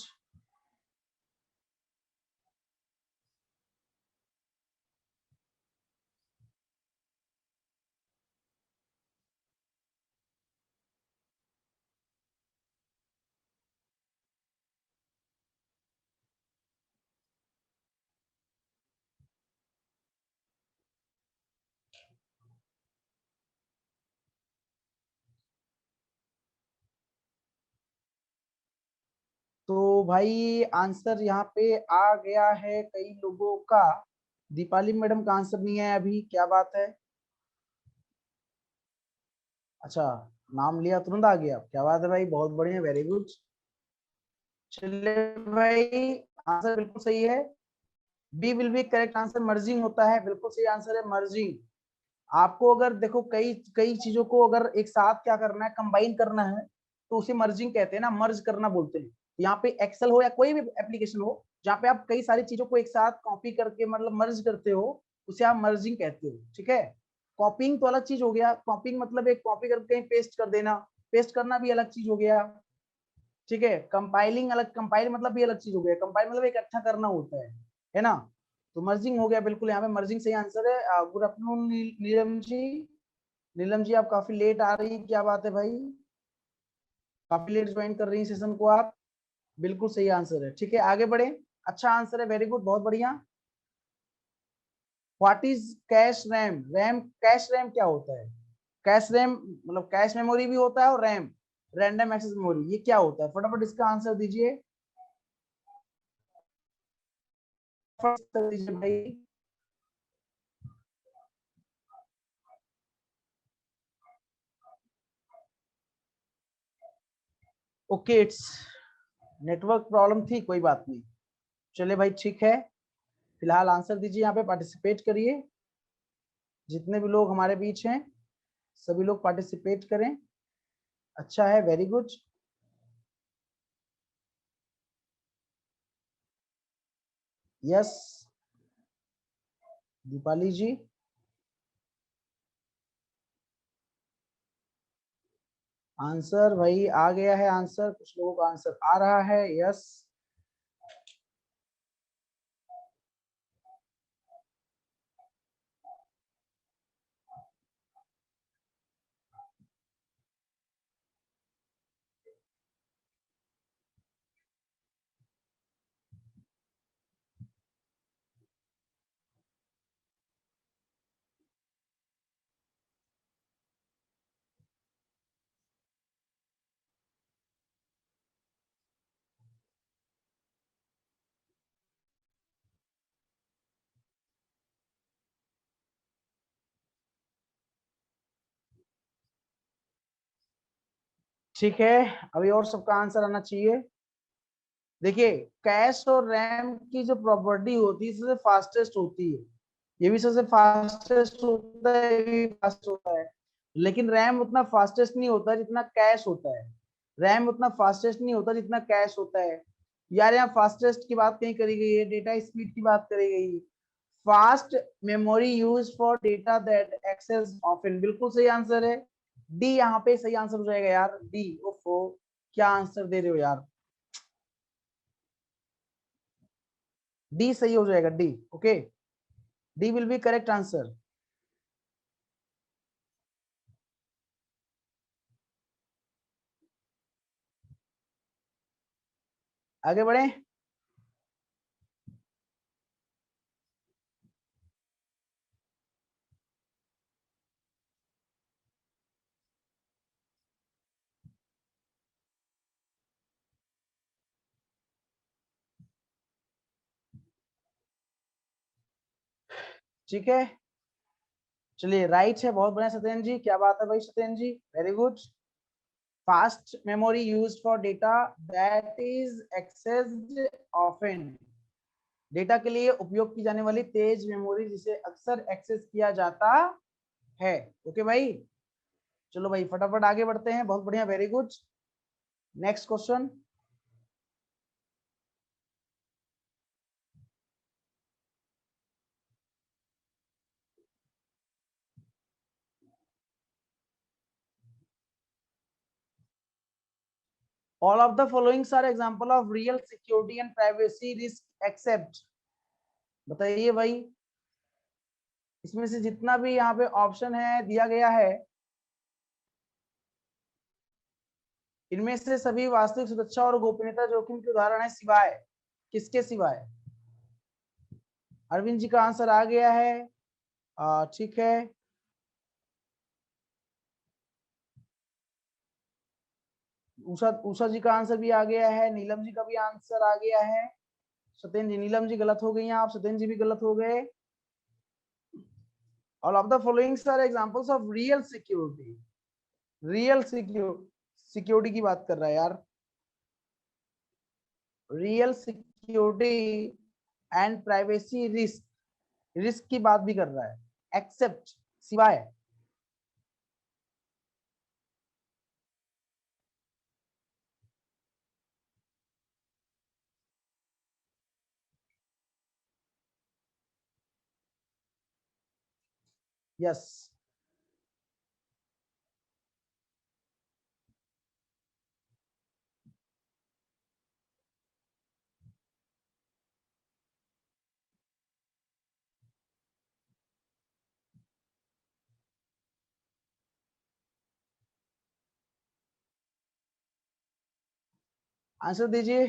तो भाई आंसर यहाँ पे आ गया है कई लोगों का। दीपाली मैडम का आंसर नहीं है अभी, क्या बात है? अच्छा, नाम लिया तुरंत आ गया, क्या बात है भाई, बहुत बढ़िया, वेरी गुड। चलिए भाई, आंसर बिल्कुल सही है। B will be correct answer, merging होता है, बिल्कुल सही आंसर है मर्जिंग। आपको अगर देखो कई कई चीजों को अगर एक साथ क्या करना है, कंबाइन करना है, तो उसे मर्जिंग कहते हैं ना, मर्ज करना बोलते हैं। यहाँ पे एक्सेल हो या कोई भी एप्लीकेशन हो जहाँ पे आप कई सारी चीजों को एक साथ कॉपी करके मतलब मर्ज करते हो, उसे आप मर्जिंग कहते हो। ठीक है, कॉपिंग तो अलग चीज हो गया, कॉपिंग मतलब एक कॉपी करके कहीं पेस्ट कर देना, पेस्ट करना भी अलग चीज हो गया। ठीक है, कंपाइलिंग अलग, कंपाइल मतलब भी अलग चीज हो गया, कंपाइल मतलब इकट्ठा करना होता है ना? तो मर्जिंग हो गया बिल्कुल, यहाँ पे मर्जिंग सही आंसर है। Good afternoon Neelam ji. नीलम जी आप काफी लेट आ रही, क्या बात है भाई, काफी लेट ज्वाइन कर रही हैं सेशन को आप। बिल्कुल सही आंसर है, ठीक है आगे बढ़े। अच्छा आंसर है, वेरी गुड, बहुत बढ़िया। What is cash RAM? RAM, cash RAM क्या होता है? कैश रैम मतलब कैश मेमोरी भी होता है और रैम, रैंडम एक्सेस मेमोरी, ये क्या होता है? फटाफट इसका आंसर दीजिए, फटाफट दीजिए भाई। ओके, इट्स नेटवर्क प्रॉब्लम थी, कोई बात नहीं। चलिए भाई ठीक है, फिलहाल आंसर दीजिए, यहाँ पे पार्टिसिपेट करिए। जितने भी लोग हमारे बीच हैं सभी लोग पार्टिसिपेट करें। अच्छा है, वेरी गुड। यस, दीपाली जी। आंसर भाई आ गया है, आंसर कुछ लोगों का आंसर आ रहा है, यस। ठीक है, अभी और सबका आंसर आना चाहिए। देखिए, कैश और रैम की जो प्रॉपर्टी होती है सबसे फास्टेस्ट होती है, ये भी सबसे फास्टेस्ट होता है, ये भी फास्ट होता है। लेकिन रैम उतना फास्टेस्ट नहीं होता जितना कैश होता है। रैम उतना फास्टेस्ट नहीं होता जितना कैश होता है। यार यहाँ फास्टेस्ट की बात कहीं करी गई है, डेटा स्पीड की बात करी गई। Fast memory use for data that access often, बिल्कुल सही आंसर है। डी यहाँ पे सही आंसर हो जाएगा यार, डी। ओफो, क्या आंसर दे रहे हो यार, डी सही हो जाएगा, D. Okay, D will be correct answer. आगे बढ़े। ठीक है, चलिए राइट है, बहुत बढ़िया सत्येंद्र जी, क्या बात है भाई Satyendra ji, very good. Fast memory used for data that is accessed often, data के लिए उपयोग की जाने वाली तेज मेमोरी जिसे अक्सर एक्सेस किया जाता है। ओके भाई, चलो भाई फटाफट आगे बढ़ते हैं, बहुत बढ़िया, very good. Next question, all of the following are example of real security and privacy risk except, बताइए भाई, इसमें से जितना भी यहाँ पे ऑप्शन है दिया गया है, इनमें से सभी वास्तविक सुरक्षा और गोपनीयता जोखिम के उदाहरण है सिवाय, किसके सिवाय? अरविंद जी का आंसर आ गया है, ठीक है, उषा उषा जी का आंसर भी आ गया है, नीलम जी का भी आंसर आ गया है, सत्येंद्र जी, नीलम जी गलत हो गई हैं आप, सत्येंद्र जी भी गलत हो गए। All of the following are examples of real security, real security की बात कर रहा है यार, real security and privacy risk, risk की बात भी कर रहा है, एक्सेप्ट सिवाय, यस। आंसर दीजिए।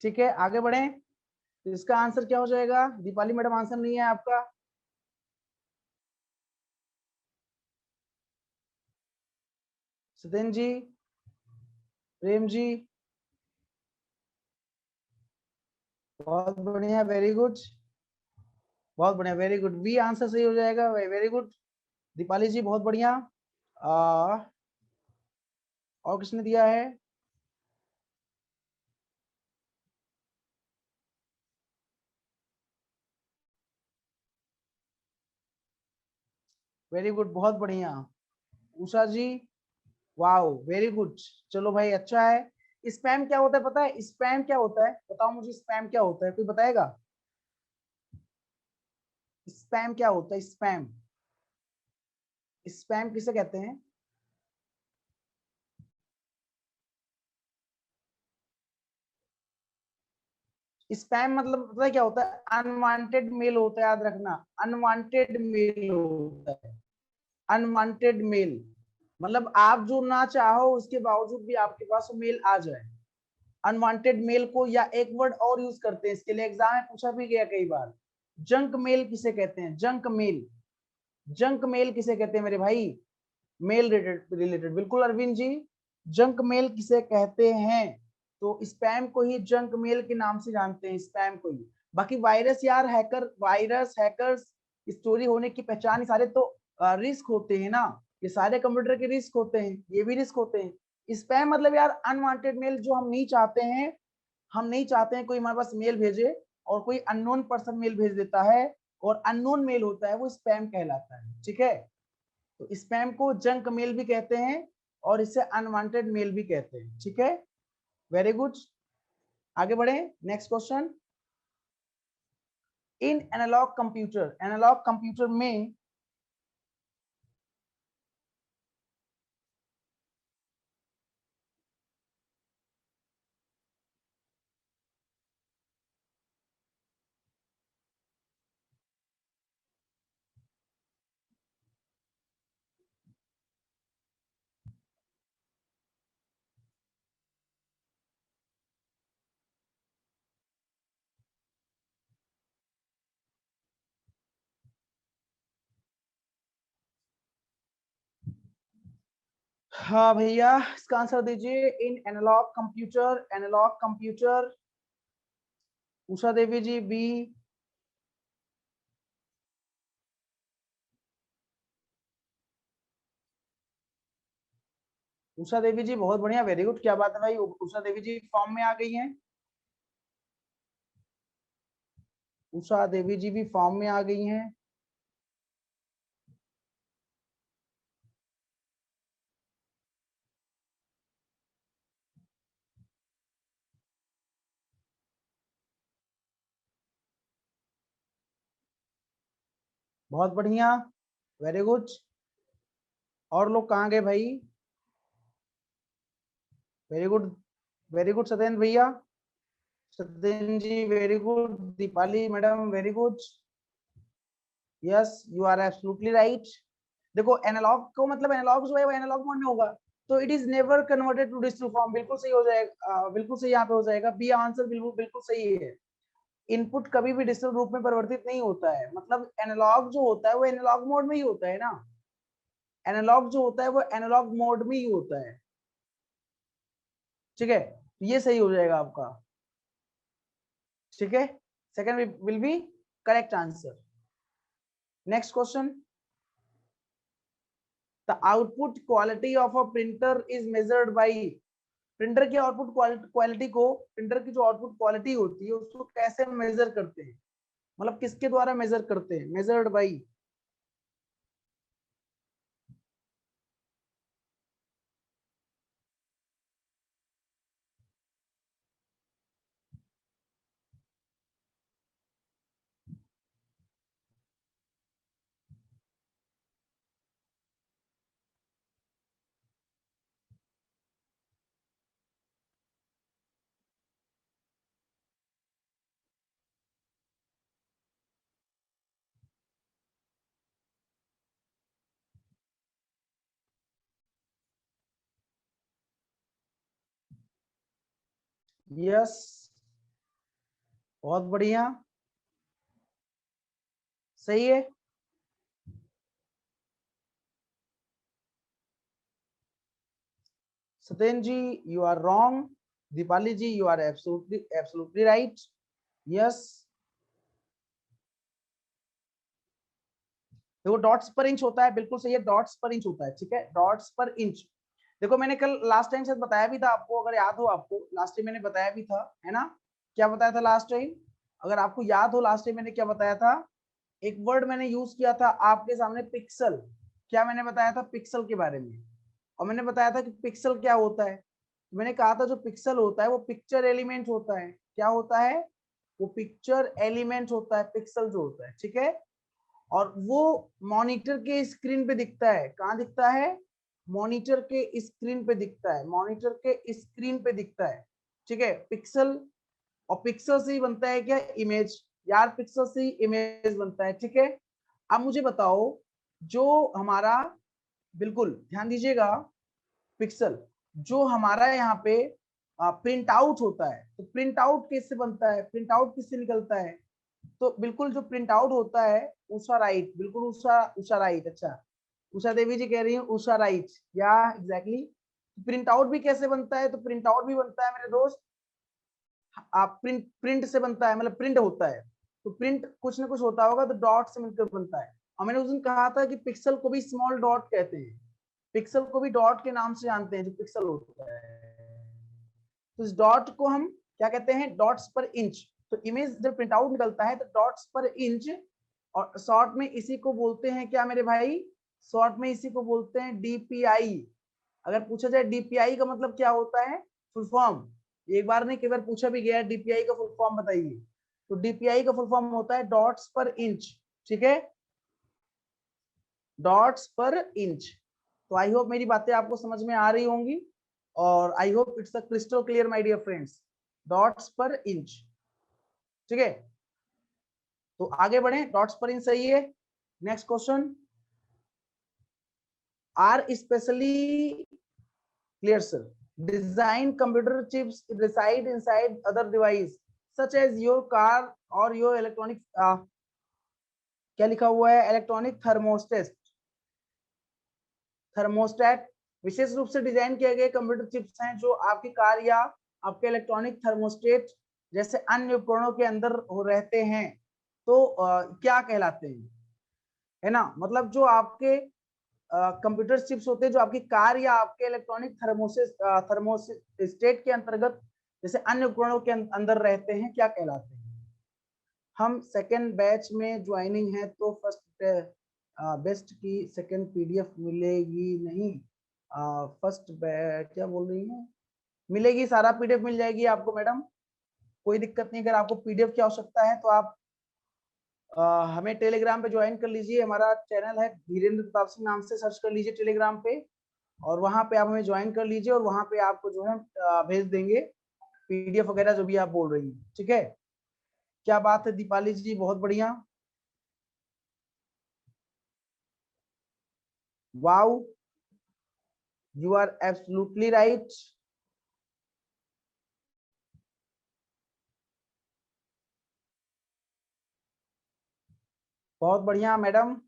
ठीक है, आगे बढ़े, तो इसका आंसर क्या हो जाएगा? दीपाली मैडम आंसर नहीं है आपका, सत्येंद्र जी, प्रेम जी, बहुत बढ़िया, वेरी गुड, बहुत बढ़िया, वेरी गुड, बी आंसर सही हो जाएगा, वेरी गुड दीपाली जी, बहुत बढ़िया। और किसने दिया है? वेरी गुड, बहुत बढ़िया, उषा जी, वाओ वेरी गुड, चलो भाई अच्छा है। स्पैम क्या होता है पता है? स्पैम क्या होता है बताओ मुझे, स्पैम क्या होता है, कोई बताएगा? स्पैम क्या होता है? स्पैम, स्पैम किसे कहते हैं? स्पैम मतलब पता है क्या होता है? अनवांटेड मेल होता है, याद रखना, अनवांटेड मेल होता है, अनवांटेड मेल, मतलब आप जो ना चाहो उसके बावजूद भी आपके पास वो मेल आ जाए, अनवांटेड मेल को, या एक वर्ड और यूज करते हैं इसके लिए, एग्जाम में पूछा भी गया कई बार, जंक मेल किसे कहते हैं? जंक मेल, जंक मेल किसे कहते हैं मेरे भाई? मेल रिलेटेड बिल्कुल अरविंद जी, जंक मेल किसे कहते हैं? तो स्पैम को ही जंक मेल के नाम से जानते हैं, स्पैम को ही। बाकी वायरस यार, हैकर, वायरस, हैकर्स, स्टोरी होने की पहचान, ये सारे तो रिस्क होते हैं ना, ये सारे कंप्यूटर के रिस्क होते हैं, ये भी रिस्क होते हैं। स्पैम मतलब यार अनवांटेड मेल, जो हम नहीं चाहते हैं, हम नहीं चाहते हैं कोई हमारे पास मेल भेजे, और कोई अननोन पर्सन मेल भेज देता है, और अननोन मेल होता है, वो स्पैम कहलाता है, ठीक है। तो स्पैम को जंक मेल भी कहते हैं, और इसे अनवांटेड मेल भी कहते हैं, ठीक है, वेरी गुड। आगे बढ़े, नेक्स्ट क्वेश्चन, इन एनालॉग कंप्यूटर में हाँ भैया इसका आंसर दीजिए। इन एनालॉग कंप्यूटर उषा देवी जी बी। उषा देवी जी बहुत बढ़िया, वेरी गुड, क्या बात है भाई, उषा देवी जी फॉर्म में आ गई हैं। उषा देवी जी भी फॉर्म में आ गई हैं। बहुत बढ़िया, वेरी गुड। और लोग कहाँ गए भाई? Very good, very good Satyendra भैया, Satyendra ji very good, Deepali madam very good, yes you are absolutely right. देखो एनालॉग को मतलब एनालॉग जो है वो एनालॉग मोड में होगा, तो it is never converted to digital form, बिल्कुल सही हो जाएगा, बिल्कुल सही यहाँ पे हो जाएगा, बी आंसर बिल्कुल बिल्कुल सही है। इनपुट कभी भी डिजिटल रूप में परिवर्तित नहीं होता है, मतलब एनालॉग जो होता है वो एनालॉग मोड में ही होता है ना, एनालॉग जो होता है वो एनालॉग मोड में ही होता है, ठीक है, ये सही हो जाएगा आपका, ठीक है, second will be correct answer. Next question, the output quality of a printer is measured by, printer की आउटपुट क्वालिटी को, प्रिंटर की जो आउटपुट क्वालिटी होती है उसको कैसे मेजर करते हैं, मतलब किसके द्वारा मेजर करते हैं, मेजर्ड बाय। यस, बहुत बढ़िया, सही है। Satyendra ji you are wrong, Deepali ji you are absolutely right, yes. देखो डॉट्स पर इंच होता है, बिल्कुल सही है, डॉट्स पर इंच होता है, ठीक है, डॉट्स पर इंच। देखो मैंने कल लास्ट टाइम शायद बताया भी था आपको, अगर याद हो आपको, लास्ट टाइम मैंने बताया भी था, है ना, क्या बताया था लास्ट टाइम, अगर आपको याद हो लास्ट टाइम मैंने क्या बताया था, एक वर्ड मैंने यूज किया था आपके सामने, पिक्सल। क्या मैंने बताया था पिक्सल के बारे में, और मैंने बताया था कि पिक्सल क्या होता है, मैंने कहा था जो पिक्सल होता है वो पिक्चर एलिमेंट होता है, क्या होता है, वो पिक्चर एलिमेंट होता है, पिक्सल जो होता है, ठीक है, और वो मॉनिटर के स्क्रीन पे दिखता है, कहाँ दिखता है, मॉनिटर के स्क्रीन पे दिखता है, मॉनिटर के स्क्रीन पे दिखता है, ठीक है, पिक्सल, और पिक्सल से ही बनता है क्या, इमेज, यार पिक्सल से ही इमेज बनता है, ठीक है। अब मुझे बताओ, जो हमारा, बिल्कुल ध्यान दीजिएगा, पिक्सल जो हमारा यहाँ पे प्रिंट आउट होता है, तो प्रिंट आउट किससे बनता है, प्रिंट आउट किससे निकलता है, तो बिल्कुल जो प्रिंट आउट होता है, उषा राइट, बिल्कुल उषा, उषा राइट, अच्छा, उषा देवी जी कह रही है उषा राइट, या एग्जैक्टली, प्रिंट आउट भी कैसे बनता है, तो प्रिंट आउट भी बनता है मेरे दोस्त, आप प्रिंट, प्रिंट से बनता है, मतलब प्रिंट होता है, तो प्रिंट कुछ ना कुछ होता होगा, तो डॉट से मिलकर बनता है, और मैंने उस दिन कहा था कि पिक्सल को भी स्मॉल डॉट कहते हैं, पिक्सल को भी डॉट के नाम से जानते हैं, जो पिक्सल होता है, तो इस डॉट को हम क्या कहते हैं, डॉट्स पर इंच, तो इमेज जब प्रिंट आउट निकलता है तो डॉट्स पर इंच, और शॉर्ट में इसी को बोलते हैं क्या मेरे भाई, शॉर्ट में इसी को बोलते हैं डीपीआई। अगर पूछा जाए डीपीआई का मतलब क्या होता है, फुल फॉर्म, एक बार नहीं कई बार पूछा भी गया, डीपीआई का फुल फॉर्म बताइए, तो डीपीआई का फुल फॉर्म होता है डॉट्स पर इंच, ठीक है, डॉट्स पर इंच। तो आई होप मेरी बातें आपको समझ में आ रही होंगी, और I hope it's a crystal clear my dear friends, dots पर इंच, ठीक है। तो आगे बढ़े, डॉट्स पर इंच सही है। Next question, are specially clear sir, design computer chips reside inside other device such as your car or your electronic क्या लिखा हुआ है, इलेक्ट्रॉनिक थर्मोस्टेट, थर्मोस्टेट विशेष रूप से डिजाइन किए गए कंप्यूटर चिप्स हैं जो आपकी कार या आपके इलेक्ट्रॉनिक थर्मोस्टेट जैसे अन्य उपकरणों के अंदर हो रहते हैं, तो क्या कहलाते हैं, है ना। मतलब जो आपके कंप्यूटर चिप्स होते हैं जो आपकी कार या आपके इलेक्ट्रॉनिक थर्मोस्टेट के अंतर्गत जैसे अन्य उपकरणों के अंदर रहते हैं, क्या कहलाते हैं। हम सेकेंड बैच में ज्वाइनिंग है तो फर्स्ट बेस्ट की सेकेंड पीडीएफ मिलेगी नहीं, फर्स्ट बैच क्या बोल रही है, मिलेगी, सारा पीडीएफ मिल जाएगी आपको मैडम, कोई दिक्कत नहीं। अगर आपको पीडीएफ की आवश्यकता है तो आप हमें टेलीग्राम पे ज्वाइन कर लीजिए, हमारा चैनल है धीरेन्द्र प्रताप सिंह नाम से सर्च कर लीजिए टेलीग्राम पे, और वहां पे आप हमें ज्वाइन कर लीजिए, और वहां पे आपको जो है भेज देंगे पीडीएफ वगैरह जो भी आप बोल रही हैं, ठीक है। क्या बात है दीपाली जी, बहुत बढ़िया, wow, you are absolutely right. बहुत बढ़िया मैडम,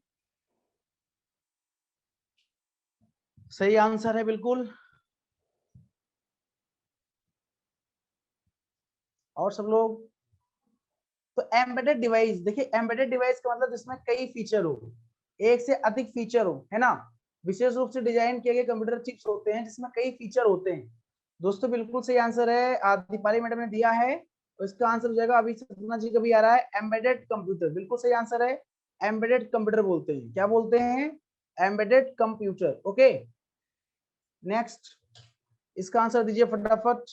सही आंसर है बिल्कुल। और सब लोग, तो एम्बेडेड डिवाइस, देखिए एम्बेडेड डिवाइस का मतलब जिसमें कई फीचर हो, एक से अधिक फीचर हो, है ना। विशेष रूप से डिजाइन किए गए कंप्यूटर चिप्स होते हैं जिसमें कई फीचर होते हैं। दोस्तों बिल्कुल सही आंसर है, दीपाली मैडम ने दिया है, तो इसका आंसर हो जाएगा, अभी सपना जी का भी आ रहा है, एम्बेडेड कंप्यूटर, बिल्कुल सही आंसर है। एम्बेडेड कंप्यूटर बोलते हैं, क्या बोलते हैं, एम्बेडेड कंप्यूटर, ओके। नेक्स्ट, इसका आंसर दीजिए फटाफट।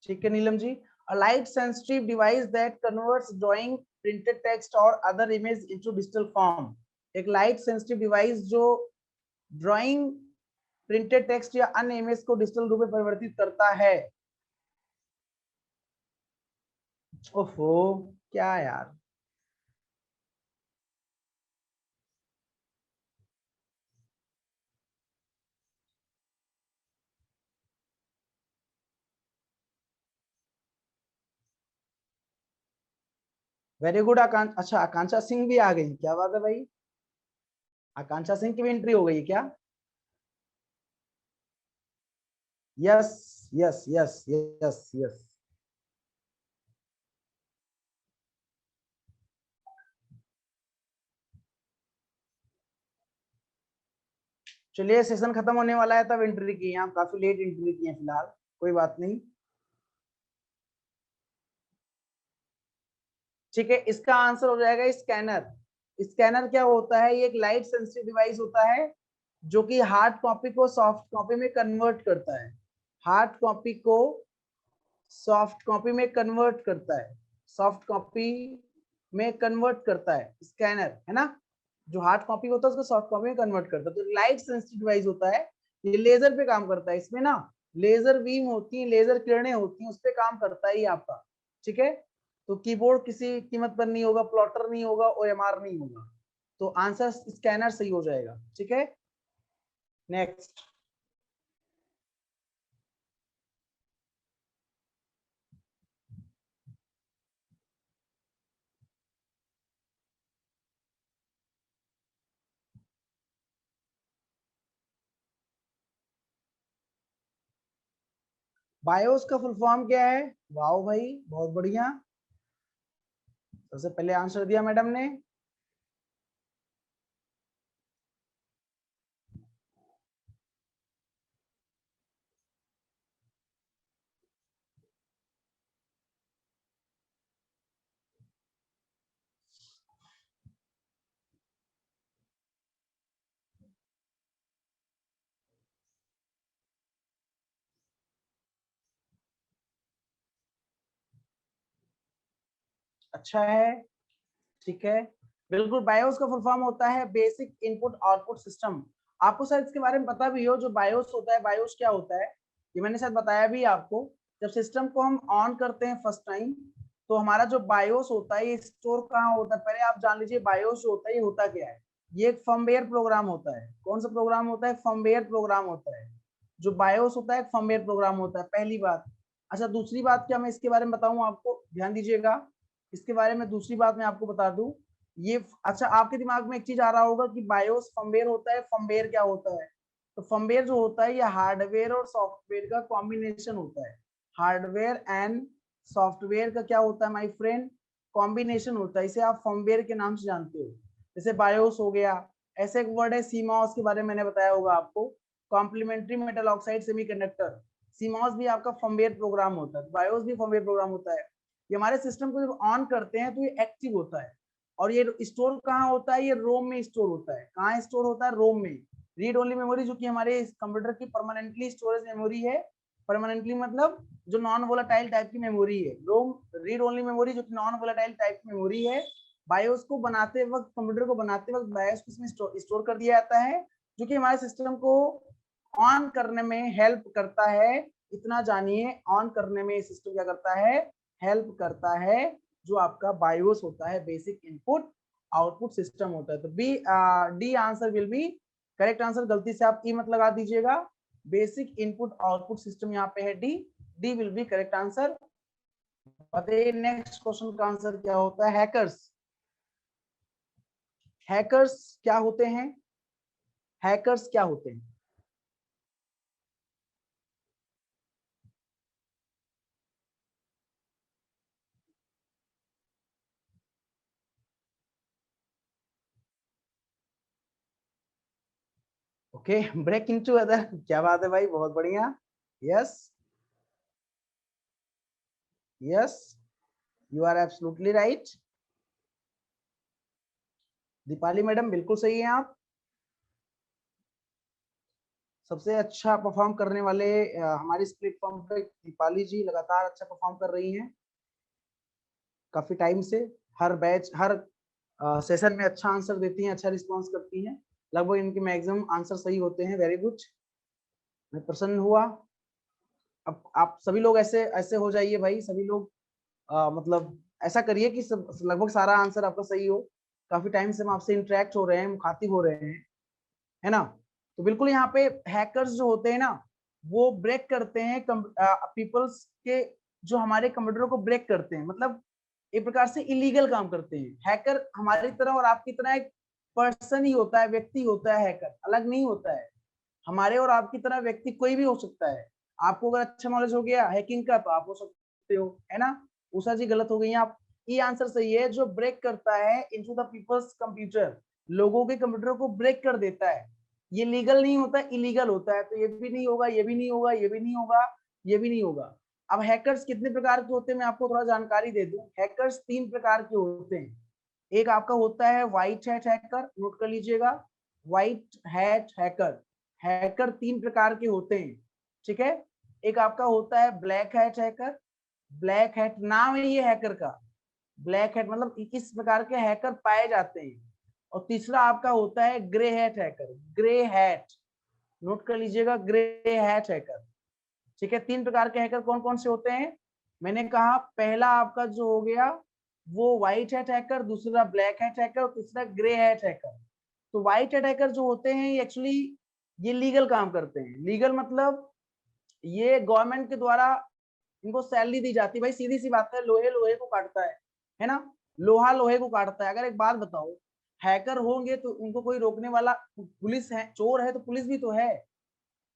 ठीक है Neelam ji, a light sensitive device that converts drawing, printed text or other image into digital form। एक लाइट सेंसिटिव डिवाइस जो ड्राइंग, प्रिंटेड टेक्स्ट या अन्य इमेज को डिजिटल रूप में परिवर्तित करता है। ओहो, क्या यार, वेरी गुड आकांक्षा, अच्छा आकांक्षा सिंह भी आ गई, क्या बात है भाई, आकांक्षा सिंह की भी एंट्री हो गई क्या। Yes yes yes yes yes, चलिए सेशन खत्म होने वाला है, तब एंट्री की हैं आप, काफी लेट एंट्री की है फिलहाल, कोई बात नहीं, ठीक है। इसका आंसर हो जाएगा स्कैनर। स्कैनर क्या होता है, ये एक लाइट सेंसिटिव डिवाइस होता है जो कि हार्ड कॉपी को सॉफ्ट कॉपी में कन्वर्ट करता है, हार्ड कॉपी को सॉफ्ट कॉपी में कन्वर्ट करता है, सॉफ्ट कॉपी में कन्वर्ट करता है स्कैनर, है ना। जो हार्ड कॉपी होता है उसको सॉफ्ट कॉपी में कन्वर्ट करता है, तो लाइट सेंसिटिव डिवाइस होता है, ये लेजर पे काम करता है, इसमें ना लेजर बीम होती है, लेजर किरणें होती हैं, उस पे काम करता है ये आपका, ठीक है। तो कीबोर्ड किसी कीमत पर नहीं होगा, प्लॉटर नहीं होगा, ओएमआर नहीं होगा, तो आंसर स्कैनर सही हो जाएगा, ठीक है। नेक्स्ट, बायोस का फुल फॉर्म क्या है, वाओ भाई बहुत बढ़िया, सबसे पहले आंसर दिया मैडम ने। अच्छा है, ठीक है। बिल्कुल, बायोस का फुल फॉर्म होता है बेसिक इनपुट आउटपुट सिस्टम। आपको शायद इसके बारे में पता भी हो, जो बायोस होता है, बायोस क्या होता है ये मैंने शायद बताया भी आपको। जब सिस्टम को हम ऑन करते हैं फर्स्ट टाइम, तो हमारा जो बायोस होता है ये स्टोर कहाँ होता है, पहले आप जान लीजिए बायोस जो होता है ये होता क्या है। ये एक फर्मवेयर प्रोग्राम होता है। कौन सा प्रोग्राम होता है? फर्मवेयर प्रोग्राम होता है। जो बायोस होता है फर्मवेयर प्रोग्राम होता है, पहली बात। अच्छा, दूसरी बात क्या मैं इसके बारे में बताऊं आपको, ध्यान दीजिएगा। इसके बारे में दूसरी बात मैं आपको बता दूं, ये अच्छा आपके दिमाग में एक चीज आ रहा होगा कि बायोस फर्मवेयर होता है, फर्मवेयर क्या होता है। तो फर्मवेयर जो होता है ये हार्डवेयर और सॉफ्टवेयर का कॉम्बिनेशन होता है। हार्डवेयर एंड सॉफ्टवेयर का क्या होता है माय फ्रेंड? कॉम्बिनेशन होता है। इसे आप फर्मवेयर के नाम से जानते हो। जैसे बायोस हो गया, ऐसे एक वर्ड है सीमॉस, के बारे में मैंने बताया होगा आपको, complementary metal oxide semiconductor. CMOS भी आपका फर्मवेयर प्रोग्राम होता है, बायोस भी फर्मवेयर प्रोग्राम होता है। ये हमारे सिस्टम को जब ऑन करते हैं तो ये एक्टिव होता है। और ये स्टोर कहाँ होता है? ये रोम में स्टोर होता है। कहाँ स्टोर होता है? रोम में। रीड ओनली मेमोरी, जो कि हमारे कंप्यूटर की परमानेंटली स्टोरेज मेमोरी है। परमानेंटली मतलब जो नॉन वोलेटाइल टाइप की मेमोरी है। रोम रीड ओनली मेमोरी जो कि नॉन वोलेटाइल टाइप की मेमोरी है। बायोस को बनाते वक्त, कंप्यूटर को बनाते वक्त बायोस को इसमें स्टोर कर दिया जाता है, जो कि हमारे सिस्टम को ऑन करने में हेल्प करता है। इतना जानिए, ऑन करने में सिस्टम क्या करता है? हेल्प करता है। जो आपका बायोस होता है, बेसिक इनपुट आउटपुट सिस्टम होता है। तो B D answer will be correct answer. गलती से आप ई मत लगा दीजिएगा। बेसिक इनपुट आउटपुट सिस्टम यहाँ पे है D. D will be correct answer. बताइए नेक्स्ट क्वेश्चन का आंसर क्या होता है? हैकर्स। हैकर्स क्या होते हैं? हैकर्स क्या होते हैं? ओके, ब्रेक इनटू अदर, क्या बात है भाई, बहुत बढ़िया। Yes, yes, you are absolutely right. Deepali madam बिल्कुल सही है आप। सबसे अच्छा परफॉर्म करने वाले हमारे इस प्लेटफॉर्म पे दीपाली जी लगातार अच्छा परफॉर्म कर रही हैं काफी टाइम से। हर बैच, हर सेशन में अच्छा आंसर देती हैं, अच्छा रिस्पांस करती हैं। लगभग इनके मैक्सिमम आंसर सही होते हैं। वेरी गुड, मैं प्रसन्न हुआ। अब आप सभी लोग ऐसे ऐसे हो जाइए भाई, सभी लोग मतलब ऐसा करिए कि लगभग सारा आंसर आपका सही हो। काफी टाइम से हम आपसे इंटरेक्ट हो रहे हैं, मुखातिब हो रहे हैं, है ना। तो बिल्कुल यहाँ पे हैकर्स जो होते हैं ना, वो ब्रेक करते हैं पीपल्स के, जो हमारे कंप्यूटर को ब्रेक करते हैं, मतलब एक प्रकार से इलीगल काम करते हैं। हैकर हमारी तरह और आपकी तरह एक पर्सन ही होता है, व्यक्ति होता है। हैकर अलग नहीं होता है। हमारे और आपकी तरह व्यक्ति कोई भी हो सकता है। आपको अगर अच्छा नॉलेज हो गया हैकिंग का तो आप हो सकते हो, है ना। उषा जी गलत हो गई आप। ये आंसर सही है। जो ब्रेक करता है इनटू द पीपल्स कंप्यूटर, लोगों के कंप्यूटर को ब्रेक कर देता है। ये लीगल नहीं होता, इलीगल होता है। तो ये भी नहीं होगा, ये भी नहीं होगा, ये भी नहीं होगा, ये भी नहीं होगा। अब हैकर्स कितने प्रकार के होते हैं मैं आपको थोड़ा जानकारी दे दूं। हैकर्स 3 प्रकार के होते हैं। एक आपका होता है व्हाइट हैट हैकर, नोट कर लीजिएगा। व्हाइट हैट हैकर, हैकर 3 प्रकार के होते हैं, ठीक है। एक आपका होता है black hat hacker. Black hat नाम है ये हैकर का। ब्लैक हैट मतलब किस प्रकार के हैकर पाए जाते हैं। और तीसरा आपका होता है grey hat hacker. Grey hat, note कर लीजिएगा, ग्रे हैट हैकर, ठीक है। 3 प्रकार के हैकर कौन कौन से होते हैं? मैंने कहा पहला आपका जो हो गया वो व्हाइट हैट हैकर, दूसरा ब्लैक हैट हैकर और तीसरा ग्रे हैट हैकर। तो व्हाइट हैट हैकर जो होते हैं ये एक्चुअली ये लीगल काम करते हैं। लीगल मतलब ये गवर्नमेंट के द्वारा इनको सैलरी दी जाती है। भाई सीधी सी बात है, लोहे लोहे को काटता है ना। लोहा लोहे को काटता है। अगर एक बात बताओ, हैकर होंगे तो उनको कोई रोकने वाला, पुलिस है, चोर है तो पुलिस भी तो है,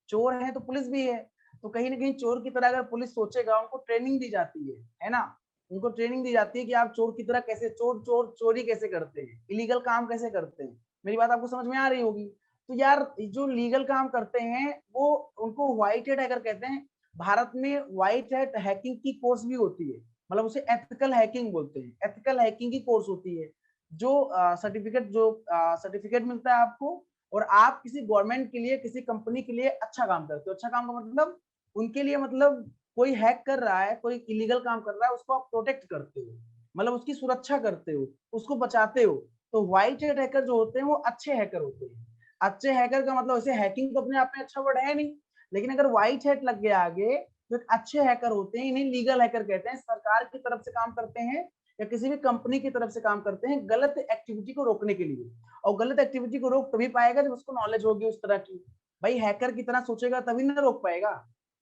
चोर है तो पुलिस भी है। तो कहीं ना कहीं चोर की तरह अगर पुलिस सोचेगा, उनको ट्रेनिंग दी जाती है ना। उनको ट्रेनिंग दी जाती है कि आप चोर की तरह कैसे चोरी कैसे करते हैं, इलीगल काम कैसे करते हैं। मेरी बात आपको समझ में आ रही होगी। तो यार जो लीगल काम करते हैं वो उनको व्हाइट हैट हैकर कहते हैं। भारत में व्हाइट हैट हैकिंग की कोर्स भी होती है, मतलब उसे एथिकल हैकिंग बोलते हैं। एथिकल हैकिंग की कोर्स होती है, जो सर्टिफिकेट मिलता है आपको। और आप किसी गवर्नमेंट के लिए, किसी कंपनी के लिए अच्छा काम करते हो। अच्छा काम का मतलब उनके लिए, मतलब कोई हैक कर रहा है, कोई इलीगल काम कर रहा है, उसको आप प्रोटेक्ट करते हो। मतलब उसकी सुरक्षा करते हो, उसको बचाते हो। तो व्हाइट हैट हैकर जो होते हैं वो अच्छे हैकर होते हैं। अच्छे हैकर का मतलब वैसे हैकिंग तो अपने आप में अच्छा वर्ड है नहीं, लेकिन अगर व्हाइट हैट लग गया आगे तो एक अच्छे हैकर होते हैं। इन्हें लीगल हैकर कहते हैं। सरकार की तरफ से काम करते हैं या किसी भी कंपनी की तरफ से काम करते हैं गलत एक्टिविटी को रोकने के लिए। और गलत एक्टिविटी को रोक तभी पाएगा जब उसको नॉलेज होगी उस तरह की। भाई हैकर की तरह सोचेगा तभी ना रोक पाएगा,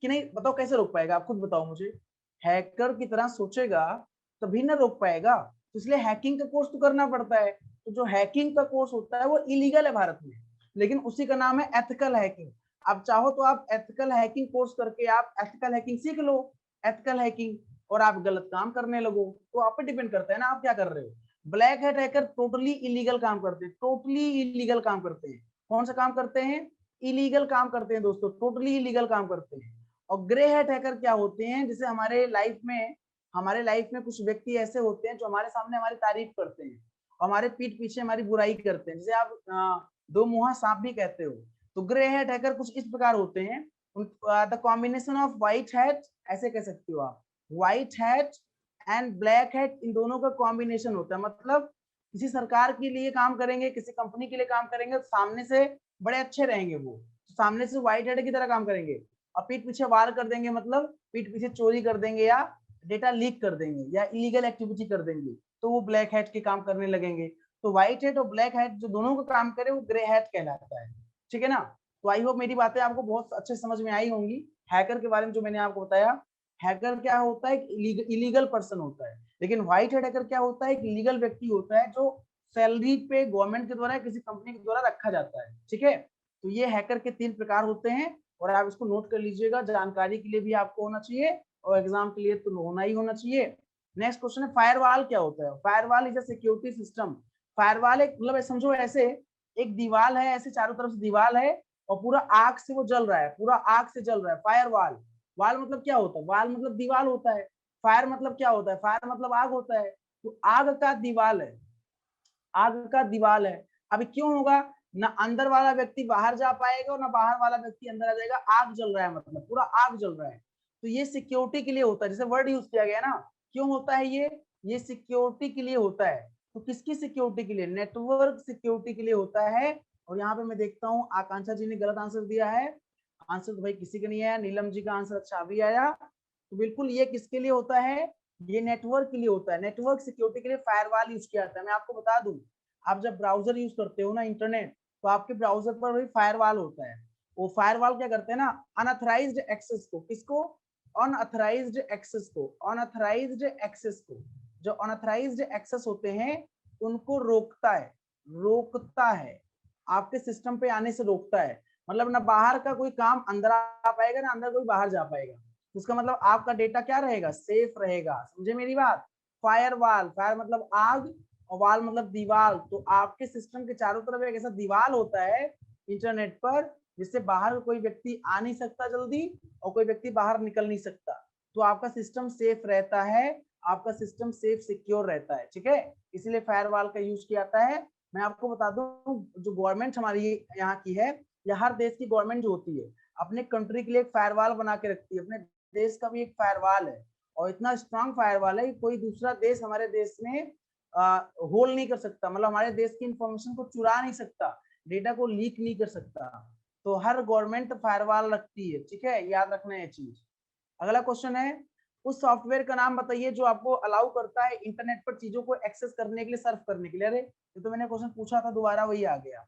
कि नहीं? बताओ कैसे रोक पाएगा, आप खुद बताओ मुझे। हैकर की तरह सोचेगा तभी ना रोक पाएगा। तो इसलिए हैकिंग का कोर्स तो करना पड़ता है। तो जो हैकिंग का कोर्स होता है वो इलीगल है भारत में, लेकिन उसी का नाम है एथिकल हैकिंग। आप चाहो तो आप एथिकल हैकिंग कोर्स करके आप एथिकल हैकिंग सीख लो, एथिकल हैकिंग, और आप गलत काम करने लगो। तो आप पे डिपेंड करता है ना आप क्या कर रहे हो। Black hat hacker totally illegal काम करते हैं, टोटली इलीगल काम करते हैं। कौन सा काम करते हैं? इलीगल काम करते हैं दोस्तों, टोटली इलीगल काम करते हैं। और ग्रे हैट हैकर क्या होते हैं? जैसे हमारे लाइफ में कुछ व्यक्ति ऐसे होते हैं जो हमारे सामने हमारी तारीफ करते हैं, हमारे पीठ पीछे हमारी बुराई करते हैं, जैसे आप दो मुंहा सांप भी कहते हो। तो ग्रे हैट हैकर कुछ इस प्रकार होते हैं। The combination of white hat, ऐसे कह सकते हो आप, white hat and black hat, इन दोनों का कॉम्बिनेशन होता है। मतलब किसी सरकार के लिए काम करेंगे, किसी कंपनी के लिए काम करेंगे, तो सामने से बड़े अच्छे रहेंगे वो, तो सामने से व्हाइट हैट की तरह काम करेंगे, और पीठ पीछे वार कर देंगे, मतलब पीठ पीछे चोरी कर देंगे या डेटा लीक कर देंगे या इलीगल एक्टिविटी कर देंगे, तो वो ब्लैक हैट के काम करने लगेंगे। तो व्हाइट हैट और ब्लैक हैट जो दोनों का काम करे वो ग्रे हैट कहलाता है। ठीक है ना? तो आई होप मेरी बातें आपको बहुत अच्छे समझ में आई होंगी। हैकर के बारे में जो मैंने आपको बताया, हैकर क्या होता है? इलीगल पर्सन होता है। लेकिन व्हाइट हैट हैकर क्या होता है? एक लीगल व्यक्ति होता है जो सैलरी पे गवर्नमेंट के द्वारा किसी कंपनी के द्वारा रखा जाता है। ठीक है? तो ये हैकर के 3 प्रकार होते हैं, और आप इसको नोट कर लीजिएगा, जानकारी के लिए भी आपको होना चाहिए और एग्जाम के लिए तो होना ही होना चाहिए। नेक्स्ट क्वेश्चन है फायरवॉल क्या होता है? Firewall is a security system. Firewall एक मतलब समझो ऐसे एक दीवार है, ऐसे चारों तरफ से दीवार है और पूरा आग से वो जल रहा है, पूरा आग से जल रहा है। फायरवॉल, वाल मतलब क्या होता है? वाल मतलब दीवार होता है। फायर मतलब क्या होता है? फायर मतलब आग होता है। तो आग का दीवार है, आग का दीवार है। अभी क्यों होगा? ना अंदर वाला व्यक्ति बाहर जा पाएगा और ना बाहर वाला व्यक्ति अंदर आ जाएगा। आग जल रहा है, मतलब पूरा आग जल रहा है। तो ये सिक्योरिटी के लिए होता है, जैसे वर्ड यूज किया गया ना। क्यों होता है ये सिक्योरिटी के लिए होता है। तो किसकी सिक्योरिटी के लिए? नेटवर्क सिक्योरिटी के लिए होता है। और यहाँ पे मैं देखता हूँ आकांक्षा जी ने गलत आंसर दिया है। आंसर तो भाई किसी का नहीं आया। नीलम जी का आंसर अच्छा भी आया। तो बिल्कुल ये किसके लिए होता है? ये नेटवर्क के लिए होता है। नेटवर्क सिक्योरिटी के लिए फायरवॉल यूज किया जाता है। मैं आपको बता दूं, आप जब ब्राउजर यूज करते हो ना, इंटरनेट, तो आपके ब्राउजर पर भी फायरवॉल होता है। वो फायरवॉल क्या करते हैं ना, अनऑथराइज्ड एक्सेस को, किसको? अनऑथराइज्ड एक्सेस को, अनऑथराइज्ड एक्सेस को, जो अनऑथराइज्ड एक्सेस होते हैं उनको रोकता है, रोकता है, आपके सिस्टम पे आने से रोकता है। मतलब ना बाहर का कोई काम अंदर आ पाएगा, ना अंदर कोई बाहर जा पाएगा। उसका मतलब आपका डेटा क्या रहेगा? सेफ रहेगा। समझे मेरी बात? फायरवॉल, फायर मतलब आग और वाल मतलब दीवार। तो आपके सिस्टम के चारों तरफ एक ऐसा दीवार होता है इंटरनेट पर, जिससे बाहर कोई व्यक्ति आ नहीं सकता जल्दी और कोई व्यक्ति बाहर निकल नहीं सकता। तो आपका सिस्टम सेफ रहता है, आपका सिस्टम सेफ सिक्योर रहता है। ठीक है? इसीलिए फायरवॉल का यूज किया जाता है। मैं आपको बता दूं, जो गवर्नमेंट हमारी यहाँ की है, या हर देश की गवर्नमेंट जो होती है अपने कंट्री के लिए एक फायरवॉल बना के रखती है। अपने देश का भी एक फायरवॉल है, और इतना स्ट्रांग फायरवॉल है कि कोई दूसरा देश हमारे देश में होल्ड नहीं कर सकता। मतलब हमारे देश की इंफॉर्मेशन को चुरा नहीं सकता, डेटा को लीक नहीं कर सकता। तो हर गवर्नमेंट फायरवॉल रखती है। ठीक है? याद रखना है ये चीज। अगला क्वेश्चन है, उस सॉफ्टवेयर का नाम बताइए जो आपको अलाउ करता है इंटरनेट पर चीजों को एक्सेस करने के लिए, सर्फ करने के लिए। अरे ये तो मैंने क्वेश्चन पूछा था, दोबारा वही आ गया।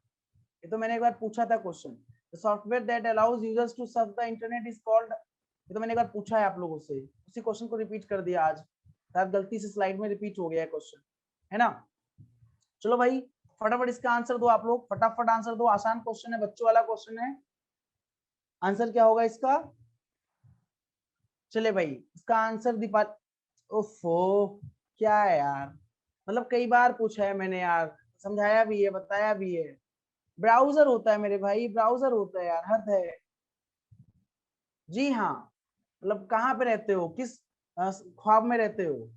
ये तो मैंने एक बार पूछा था question. The software that allows users to surf the internet is called. ये तो मैंने एक बार पूछा है आप लोगों से, उसी क्वेश्चन को रिपीट कर दिया आज, शायद गलती से स्लाइड में रिपीट हो गया है क्वेश्चन, है ना? चलो भाई फटाफट इसका आंसर दो, आप लोग फटाफट आंसर दो। आसान क्वेश्चन है, बच्चों वाला क्वेश्चन है। आंसर क्या होगा इसका? चले भाई इसका आंसर दीपा, ओफो क्या है यार, मतलब कई बार पूछा है मैंने यार, समझाया भी है, बताया भी है। ब्राउजर होता है मेरे भाई, ब्राउजर होता है यार, हद है। जी हाँ। मतलब कहाँ पे रहते हो, किस ख्वाब में रहते हो?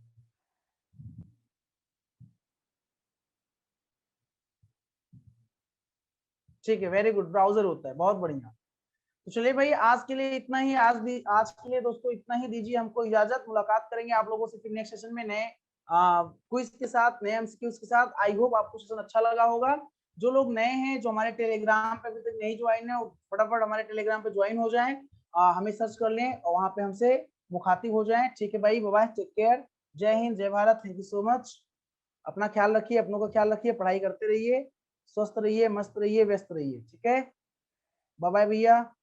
ठीक है, वेरी गुड, ब्राउजर होता है, बहुत बढ़िया। तो चलिए भाई आज के लिए इतना ही, आज के लिए दोस्तों इतना ही दीजिए हमको इजाजत। मुलाकात करेंगे आप लोगों से फिर नेक्स्ट सेशन में नए क्विज के साथ, नए एमसीक्यूज के साथ। आई होप आपको सेशन अच्छा लगा होगा। जो लोग नए हैं, जो हमारे टेलीग्राम पे अभी तक नहीं ज्वाइन है, फटाफट हमारे टेलीग्राम पे ज्वाइन हो जाएं, हमें सर्च कर लें और वहां पे हमसे मुखातिब हो जाएं। ठीक है भाई, बाय बाय, टेक केयर, जय हिंद, जय Bharat, thank you so much. अपना ख्याल रखिए, अपनों का ख्याल रखिए, पढ़ाई करते रहिए, स्वस्थ रहिए, मस्त रहिए, व्यस्त रहिए। ठीक है, बाय बाय भैया।